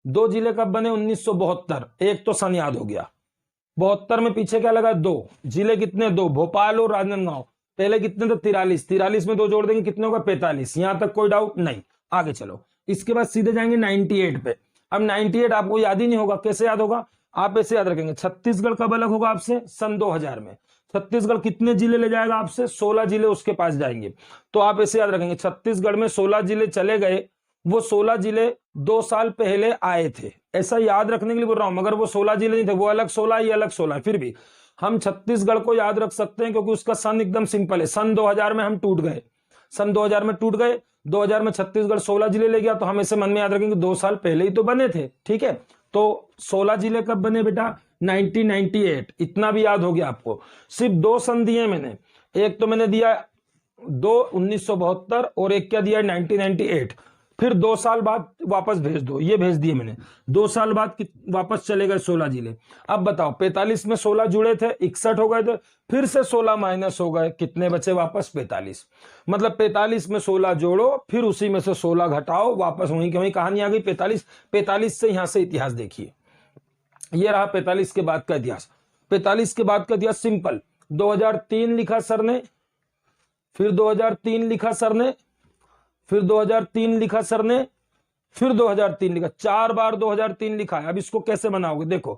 2 जिले कब बने, 1972। एक तो सन याद हो गया। 72 में पीछे क्या लगा, 2 जिले, कितने, 2, भोपाल और राजनांदगांव। पहले कितने थे, 43, 43 में 2 जोड़ देंगे, कितने होगा, 45। यहां तक कोई डाउट नहीं, आगे चलो। इसके बाद सीधे जाएंगे 98 पे। अब 98 आपको याद ही नहीं होगा, कैसे याद होगा, आप ऐसे याद रखेंगे, छत्तीसगढ़ कब अलग होगा आपसे, सन 2000 में। छत्तीसगढ़ कितने जिले ले जाएगा आपसे, 16 जिले उसके पास जाएंगे। तो आप ऐसे याद रखेंगे, छत्तीसगढ़ में 16 जिले चले गए, वो 16 जिले 2 साल पहले आए थे, ऐसा याद रखने के लिए बोल रहा हूं। मगर वो 16 जिले नहीं थे, वो अलग 16, ये अलग 16, फिर भी हम छत्तीसगढ़ को याद रख सकते हैं, क्योंकि उसका सन एकदम सिंपल है। सन 2000 में हम टूट गए, सन 2000 में टूट गए, 2000 में छत्तीसगढ़ 16 जिले ले गया, तो हम ऐसे मन में याद रखेंगे 2 साल पहले ही तो बने थे, ठीक है। तो 16 जिले कब बने बेटा, 1998। इतना भी याद हो गया आपको। सिर्फ 2 सन दिए मैंने, एक तो मैंने दिया 2 1972 और एक क्या दिया 1998। फिर 2 साल बाद वापस भेज दो, ये भेज दिए मैंने। 2 साल बाद वापस चले गए 16 जिले। अब बताओ, 45 में 16 जुड़े थे, 61 हो गए थे, फिर से 16 माइनस हो गए, कितने बचे वापस, 45। मतलब 45 में 16 जोड़ो, फिर उसी में से 16 घटाओ, वापस वहीं की वहीं कहानी आ गई 45। 45 से यहां से इतिहास देखिए, ये रहा 45 के बाद का इतिहास। 45 के बाद का इतिहास सिंपल, 2003 लिखा सर ने, फिर 2003 लिखा सर ने, फिर 2003 लिखा सर ने, फिर 2003 लिखा, 4 बार 2003 लिखा है। अब इसको कैसे बनाओगे, देखो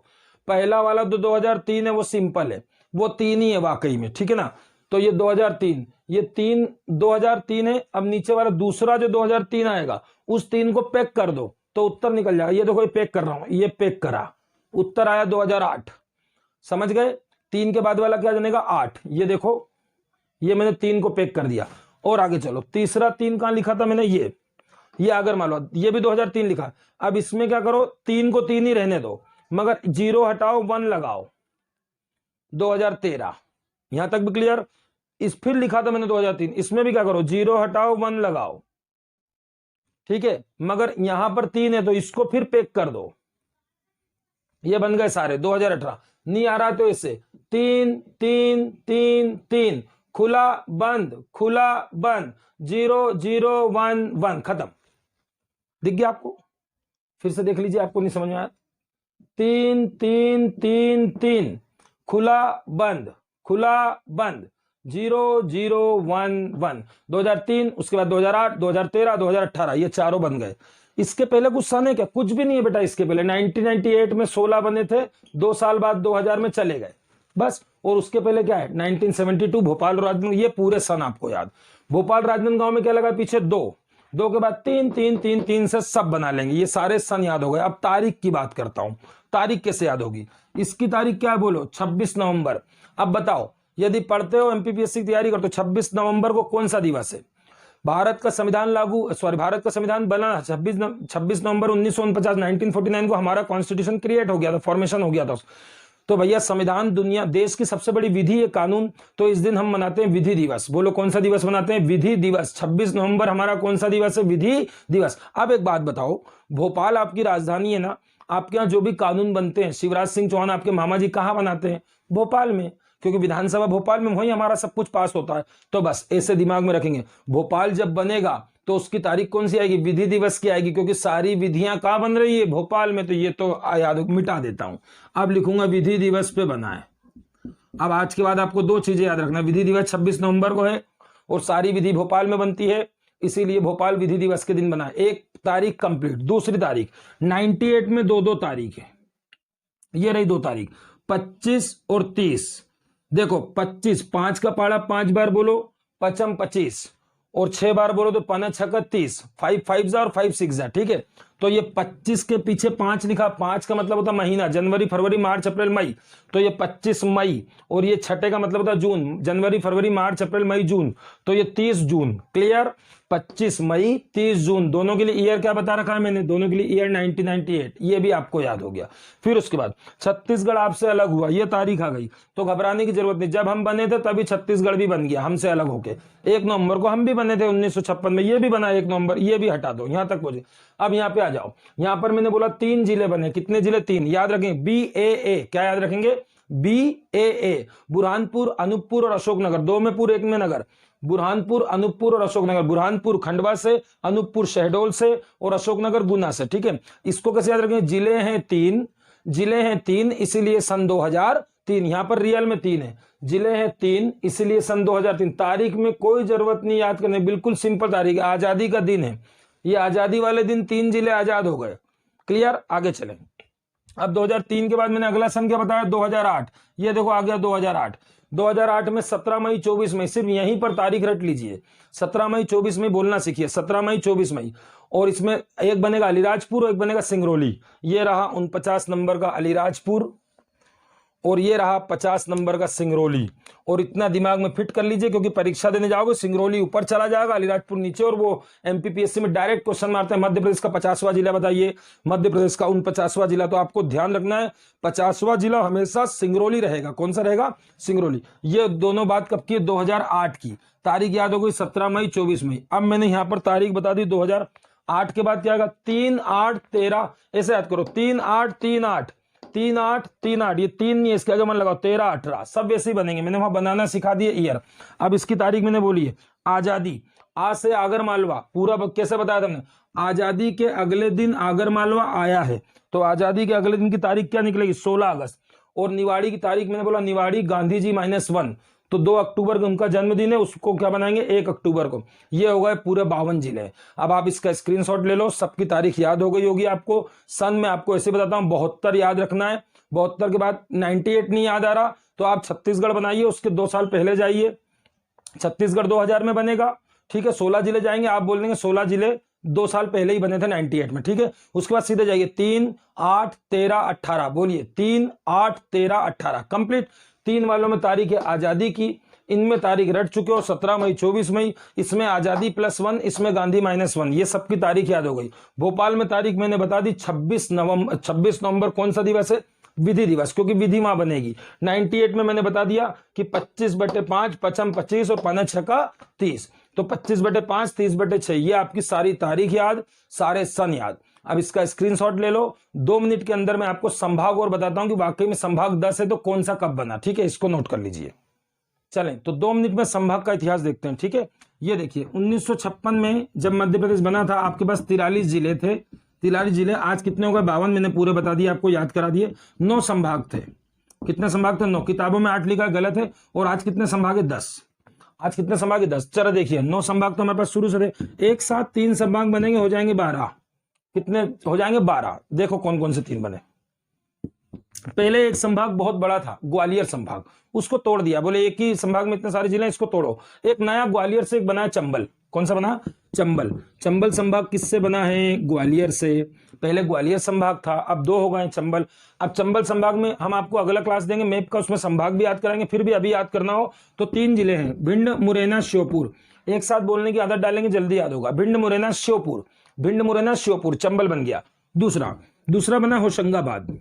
पहला वाला जो 2003 है वो सिंपल है, वो 3 ही है वाकई में, ठीक है ना। तो ये 2003, ये 3 2003 है। अब नीचे वाला दूसरा जो 2003 आएगा, उस 3 को पैक कर दो तो उत्तर निकल जाएगा। ये देखो, ये पैक कर रहा हूं, ये पैक करा, उत्तर आया 2008। समझ गए, 3 के बाद वाला क्या बनेगा, 8। ये देखो, ये मैंने 3 को पैक कर दिया। और आगे चलो, तीसरा 3 कहां लिखा था मैंने, ये आगर मालवा, ये भी 2003 लिखा। अब इसमें क्या करो, 3 को 3 ही रहने दो, मगर 0 हटाओ, 1 लगाओ, 2013। यहां तक भी क्लियर। इस फिर लिखा था मैंने 2003, इसमें भी क्या करो, 0 हटाओ, 1 लगाओ, ठीक है। मगर यहां पर 3 है तो इसको फिर पैक कर दो, ये बन गए सारे 2018। नहीं आ रहा तो इससे 3 3 3 3, खुला बंद, खुला बंद, 0 0 1 1, खत्म। दिख गया आपको, फिर से देख लीजिए, आपको नहीं समझ में आया। 3 3 3 3, खुला बंद, खुला बंद, 0 0 1 1, 2003, उसके बाद 2008, 2013, 2018, ये चारों बन गए। इसके पहले कुछ सन है क्या, कुछ भी नहीं है बेटा। इसके पहले 1998 में 16 बने थे, 2 साल बाद 2000 में चले गए बस। और उसके पहले क्या है, 1972 भोपाल राजनांदगांव, ये पूरे सन आपको याद। भोपाल राजनांदगांव में क्या लगा पीछे, 2 के बाद 3 3 3 3 से सब बना लेंगे, ये सारे सन याद हो गए। अब तारीख की बात करता हूं, तारीख कैसे याद होगी। इसकी तारीख क्या है बोलो, 26 नवंबर। अब बताओ, यदि पढ़ते हो एमपीपीएससी की तैयारी करते हो, 26 नवंबर को कौन सा दिवस है? भारत का संविधान बना 26 नवंबर 1949 1949 को हमारा कॉन्स्टिट्यूशन क्रिएट हो गया था, फॉर्मेशन हो गया था। तो भैया संविधान दुनिया देश की सबसे बड़ी विधि है, कानून। तो इस दिन हम मनाते हैं विधि दिवस। बोलो कौन सा दिवस मनाते हैं? विधि दिवस। 26 नवंबर हमारा कौन सा दिवस है? विधि दिवस। अब एक बात बताओ, भोपाल आपकी राजधानी है ना, आपके यहाँ जो भी कानून बनते हैं, शिवराज सिंह चौहान आपके मामा जी कहाँ बनाते हैं? भोपाल में, क्योंकि विधानसभा भोपाल में, वहीं हमारा सब कुछ पास होता है। तो बस ऐसे दिमाग में रखेंगे, भोपाल जब बनेगा तो उसकी तारीख कौन सी आएगी? विधि दिवस की आएगी, क्योंकि सारी विधियां कहां बन रही है? भोपाल में। तो ये तो याद मिटा देता हूं, अब लिखूंगा विधि दिवस पे बना है। अब आज के बाद आपको दो चीजें याद रखना, विधि दिवस 26 नवंबर को है और सारी विधि भोपाल में बनती है, इसीलिए भोपाल विधि दिवस के दिन बना है। एक तारीख कंप्लीट। दूसरी तारीख 98 में दो तारीख है, ये रही दो तारीख, 25 और 30। देखो 25, 5 का पाड़ा 5 बार बोलो, पचम 25, और 6 बार बोलो तो 5 6 30, 5 5 और 5 6, ठीक है। तो ये 25 के पीछे 5 लिखा, 5 का मतलब होता महीना, जनवरी फरवरी मार्च अप्रैल मई, तो ये 25 मई, और ये छठे का मतलब होता जून, जनवरी फरवरी मार्च अप्रैल मई जून, तो ये 30 जून। क्लियर? 25 मई 30 जून, दोनों के लिए ईयर क्या बता रखा है मैंने? दोनों के लिए ईयर 1998, ये भी आपको याद हो गया। फिर उसके बाद छत्तीसगढ़ आपसे अलग हुआ, ये तारीख आ गई, तो घबराने की जरूरत नहीं। जब हम बने थे तभी छत्तीसगढ़ भी बन गया हमसे अलग होके। 1 नवंबर को हम भी बने थे 1956 में, ये भी बना 1 नवंबर, ये भी हटा दो, यहां तक पहुंचे। अब यहाँ पे आ जाओ, यहां पर मैंने बोला 3 जिले बने। कितने जिले? 3। याद रखेंगे, BAA। क्या याद रखेंगे? BAA। बुरहानपुर, अनूपपुर और अशोकनगर, 2 में पुर 1 में नगर। बुरहानपुर, अनूपपुर और अशोकनगर। बुरहानपुर खंडवा से, अनूपपुर शहडोल से और अशोकनगर गुना से, ठीक है। इसको कैसे याद रखेंगे? जिले हैं 3, इसीलिए सन 2003। यहां पर रियल में 3 है, जिले हैं 3, इसीलिए सन 2003। तारीख में कोई जरूरत नहीं याद करने, बिल्कुल सिंपल तारीख। आजादी का दिन है, ये आजादी वाले दिन 3 जिले आजाद हो गए। क्लियर? आगे चलें। अब 2003 के बाद मैंने अगला सन क्या बताया? 2008। ये देखो आ गया 2008 में 17 मई 24 मई, सिर्फ यहीं पर तारीख रट लीजिए। 17 मई 24 मई बोलना सीखिए, 17 मई 24 मई। और इसमें एक बनेगा अलीराजपुर और एक बनेगा सिंगरौली। ये रहा 49 नंबर का अलीराजपुर और ये रहा 50 नंबर का सिंगरौली। और इतना दिमाग में फिट कर लीजिए, क्योंकि परीक्षा देने जाओगे सिंगरौली ऊपर चला जाएगा, अलीराजपुर नीचे, और वो एमपीपीएससी में डायरेक्ट क्वेश्चन मारते हैं, मध्य प्रदेश का 50वां जिला बताइए, मध्य प्रदेश का 49वां जिला। तो आपको ध्यान रखना है 50वां जिला हमेशा सिंगरौली रहेगा। कौन सा रहेगा? सिंगरौली। ये दोनों बात कब की? 2008 की। तारीख याद हो गई 17 मई 24 मई। अब मैंने यहां पर तारीख बता दी 2008 के बाद क्या आएगा? 3 8 13, ऐसे याद करो, 3 8 3 8 3 8 3 8, ये 3 नहीं, इसके आगे मन लगाओ 13 18, सब वैसे ही बनेंगे। मैंने वहां बनाना सिखा दिए ईयर। अब इसकी तारीख मैंने बोली है, आजादी, आ से आगर मालवा, पूरा कैसे बताया था हमने? आजादी के अगले दिन आगर मालवा आया है, तो आजादी के अगले दिन की तारीख क्या निकलेगी? 16 अगस्त। और निवाड़ी की तारीख मैंने बोला, निवाड़ी गांधी जी -1, तो 2 अक्टूबर को उनका जन्मदिन है, उसको क्या बनाएंगे? 1 अक्टूबर को। ये हो गए पूरे 52 जिले। अब आप इसका स्क्रीनशॉट ले लो, सबकी तारीख याद हो गई होगी आपको। सन में आपको ऐसे बताता हूं, 72 याद रखना है। 72 के बाद 98 नहीं याद आ रहा तो आप छत्तीसगढ़ बनाइए, उसके 2 साल पहले जाइए, छत्तीसगढ़ 2000 में बनेगा, ठीक है। 16 जिले जाएंगे, आप बोल देंगे 16 जिले 2 साल पहले ही बने थे 98 में, ठीक है। उसके बाद सीधे जाइए 3 8 13 18, बोलिए 3 8 13 18, कंप्लीट। 3 वालों में तारीख है आजादी की, इनमें तारीख रट चुके हो, 17 मई 24 मई, इसमें आजादी +1, इसमें गांधी -1, ये सबकी तारीख याद हो गई। भोपाल में तारीख मैंने बता दी 26 नवंबर कौन सा दिवस है? विधि दिवस, क्योंकि विधि मां बनेगी। 98 में मैंने बता दिया कि 25/5, पचम 25 और 5 6 30, तो 25/5 30/6, ये आपकी सारी तारीख याद, सारे सन याद। अब इसका स्क्रीनशॉट ले लो। 2 मिनट के अंदर मैं आपको संभाग और बताता हूं कि वाकई में संभाग 10 है तो कौन सा कब बना, ठीक है, इसको नोट कर लीजिए। चलें तो 2 मिनट में संभाग का इतिहास देखते हैं, ठीक है। ये देखिए 1956 में जब मध्य प्रदेश बना था, आपके पास 43 जिले थे, 43 जिले। आज कितने हो गए? 52, मैंने पूरे बता दिए, आपको याद करा दिए। 9 संभाग थे। कितने संभाग थे? 9। किताबों में 8 लिखा, गलत है। और आज कितने संभाग है? 10। आज कितने संभाग है? 10। चलो देखिए 9 संभाग तो हमारे पास शुरू से थे, एक साथ 3 संभाग बनेंगे, हो जाएंगे 12। कितने हो जाएंगे? 12। देखो कौन कौन से 3 बने। पहले एक संभाग बहुत बड़ा था, ग्वालियर संभाग, उसको तोड़ दिया, बोले एक ही संभाग में इतने सारे जिले, इसको तोड़ो। एक नया ग्वालियर से एक बना चंबल। कौन सा बना? चंबल। चंबल संभाग किससे बना है? ग्वालियर से। पहले ग्वालियर संभाग था, अब 2 हो गए चंबल। अब चंबल संभाग में हम आपको अगला क्लास देंगे मैप का, उसमें संभाग भी याद कराएंगे, फिर भी अभी याद करना हो तो 3 जिले हैं, भिंड, मुरैना, श्योपुर। एक साथ बोलने की आदत डालेंगे, जल्दी याद होगा। भिंड, मुरैना, श्योपुर। भिंड, मुरैना, श्योपुर, चंबल बन गया। दूसरा बना होशंगाबाद।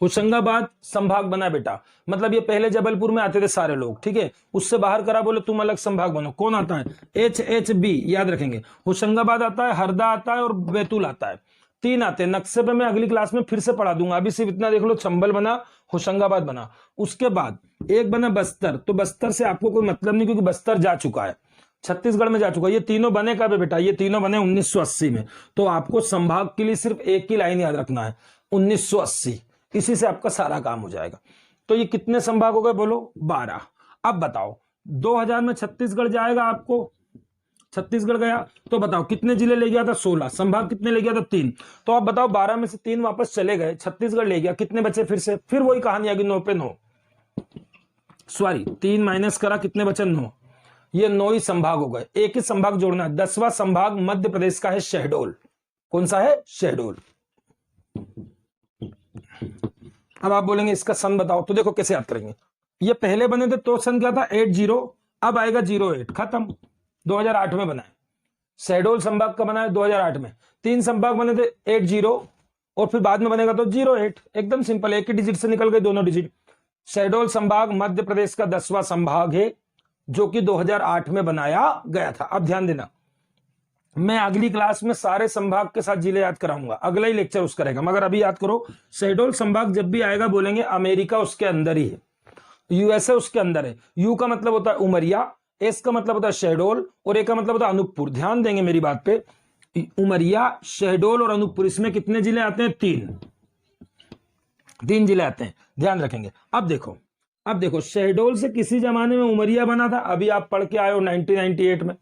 होशंगाबाद संभाग बना बेटा, मतलब ये पहले जबलपुर में आते थे सारे लोग, ठीक है, उससे बाहर करा, बोले तुम अलग संभाग बनो। कौन आता है? HHB, याद रखेंगे। होशंगाबाद आता है, हरदा आता है और बैतूल आता है। 3 आते हैं। नक्शे पे मैं अगली क्लास में फिर से पढ़ा दूंगा, अभी सिर्फ इतना देख लो, चंबल बना, होशंगाबाद बना। उसके बाद एक बना बस्तर। तो बस्तर से आपको कोई मतलब नहीं, क्योंकि बस्तर जा चुका है, छत्तीसगढ़ में जा चुका है। ये तीनों बने कब है बेटा? ये तीनों बने 1980 में। तो आपको संभाग के लिए सिर्फ एक ही लाइन याद रखना है, 1980, इसी से आपका सारा काम हो जाएगा। तो ये कितने संभाग हो गए बोलो? 12। अब बताओ 2000 में छत्तीसगढ़ जाएगा, आपको छत्तीसगढ़ गया तो बताओ कितने जिले ले गया था? 16। संभाग कितने ले गया था? 3। तो आप बताओ 12 में से 3 वापस चले गए, छत्तीसगढ़ ले गया, कितने बचे? फिर वही कहानी आ गई, 9 पे 9, सॉरी 3 माइनस करा, कितने बचे? 9। ये 9 ही संभाग हो गए, एक ही संभाग जोड़ना है। 10वां संभाग मध्य प्रदेश का है शहडोल। कौन सा है? शहडोल। अब आप बोलेंगे इसका सन बताओ, तो देखो कैसे याद करेंगे। ये पहले बने थे तो सन क्या था? 80, अब आएगा 08, खत्म। 2008 में बना है। शहडोल संभाग का बना है 2008 में। 3 संभाग बने थे, 80 और फिर बाद में बनेगा तो 08, एकदम सिंपल, एक ही डिजिट से निकल गए दोनों डिजिट। शहडोल संभाग मध्य प्रदेश का 10वां संभाग है, जो कि 2008 में बनाया गया था। अब ध्यान देना, मैं अगली क्लास में सारे संभाग के साथ जिले याद कराऊंगा, अगला ही लेक्चर उसका रहेगा, मगर अभी याद करो, शहडोल संभाग जब भी आएगा बोलेंगे अमेरिका उसके अंदर ही है, यूएसए उसके अंदर है। यू का मतलब होता है उमरिया, एस का मतलब होता है शहडोल और ए का मतलब होता है अनूपपुर। ध्यान देंगे मेरी बात पे, उमरिया, शहडोल और अनूपपुर, इसमें कितने जिले आते हैं? 3 जिले आते हैं, ध्यान रखेंगे। अब देखो शहडोल से किसी जमाने में उमरिया बना था, अभी आप पढ़ के आए हो 1998 में,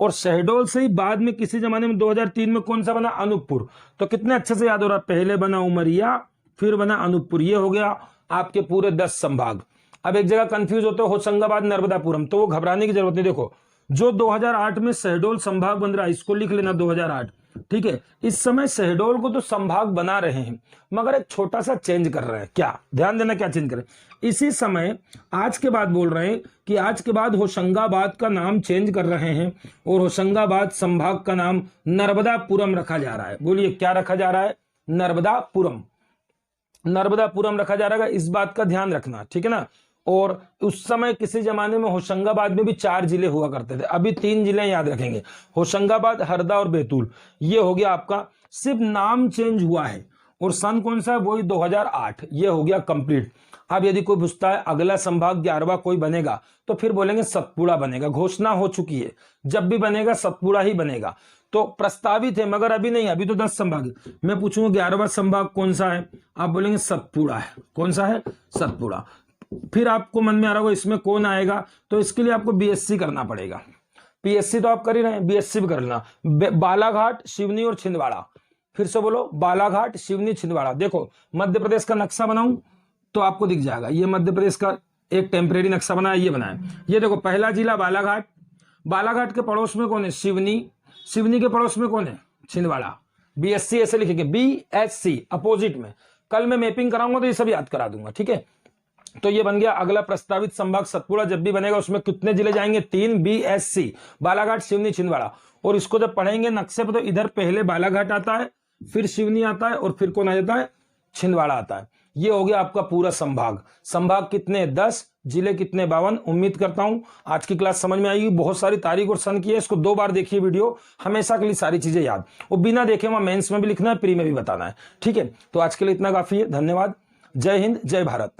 और शहडोल से ही बाद में किसी जमाने में 2003 में कौन सा बना? अनूपपुर। तो कितने अच्छे से याद हो रहा है, पहले बना उमरिया, फिर बना अनूपपुर। ये हो गया आपके पूरे 10 संभाग। अब एक जगह कंफ्यूज होते हो, होशंगाबाद, नर्मदापुरम, तो वो घबराने की जरूरत नहीं। देखो जो 2008 में शहडोल संभाग बन रहा है, इसको लिख लेना 2008, ठीक है। इस समय शहडोल को तो संभाग बना रहे हैं, मगर एक छोटा सा चेंज कर रहे हैं। क्या? ध्यान देना, क्या चेंज करें? इसी समय आज के बाद बोल रहे हैं कि आज के बाद होशंगाबाद का नाम चेंज कर रहे हैं और होशंगाबाद संभाग का नाम नर्मदापुरम रखा जा रहा है। बोलिए क्या रखा जा रहा है? नर्मदापुरम। नर्मदापुरम रखा जा रहा है, इस बात का ध्यान रखना, ठीक है ना। और उस समय किसी जमाने में होशंगाबाद में भी 4 जिले हुआ करते थे, अभी 3 जिले याद रखेंगे, होशंगाबाद, हरदा और बैतूल। ये हो गया आपका, सिर्फ नाम चेंज हुआ है। और सन कौन सा है? वही 2008। ये हो गया कंप्लीट। अब यदि कोई पूछता है अगला संभाग 11वां कोई बनेगा, तो फिर बोलेंगे सतपुड़ा बनेगा। घोषणा हो चुकी है, जब भी बनेगा सतपुड़ा ही बनेगा। तो प्रस्तावित है, मगर अभी नहीं, अभी तो 10 संभाग है। मैं पूछूंगा 11वां संभाग कौन सा है, आप बोलेंगे सतपुड़ा है। कौन सा है? सतपुड़ा। फिर आपको मन में आ रहा होगा इसमें कौन आएगा, तो इसके लिए आपको बीएससी करना पड़ेगा। पीएससी तो आप कर ही रहे हैं, बीएससी भी कर लेना। बालाघाट, सिवनी और छिंदवाड़ा। फिर से बोलो, बालाघाट, सिवनी, छिंदवाड़ा। देखो मध्य प्रदेश का नक्शा बनाऊं तो आपको दिख जाएगा, ये मध्य प्रदेश का एक टेम्परेरी नक्शा बनाया, ये बनाया। ये देखो पहला जिला बालाघाट, बालाघाट के पड़ोस में कौन है? सिवनी, सिवनी के पड़ोस में कौन है? छिंदवाड़ा। बीएससी ऐसे लिखेंगे, बीएससी अपोजिट में। कल मैं मैपिंग कराऊंगा तो ये सब याद करा दूंगा, ठीक है। तो ये बन गया अगला प्रस्तावित संभाग सतपुड़ा। जब भी बनेगा उसमें कितने जिले जाएंगे? 3, बीएससी, बालाघाट, सिवनी, छिंदवाड़ा। और इसको जब पढ़ेंगे नक्शे पर, तो इधर पहले बालाघाट आता है, फिर सिवनी आता है और फिर कौन आ जाता है? छिंदवाड़ा आता है। ये हो गया आपका पूरा संभाग। संभाग कितने? 10, जिले कितने? 52। उम्मीद करता हूं आज की क्लास समझ में आएगी। बहुत सारी तारीख और सन की है, इसको 2 बार देखिए वीडियो, हमेशा के लिए सारी चीजें याद। वो बिना देखे वहां मेंस में भी लिखना है, प्री में भी बताना है, ठीक है। तो आज के लिए इतना काफी है, धन्यवाद। जय हिंद, जय भारत।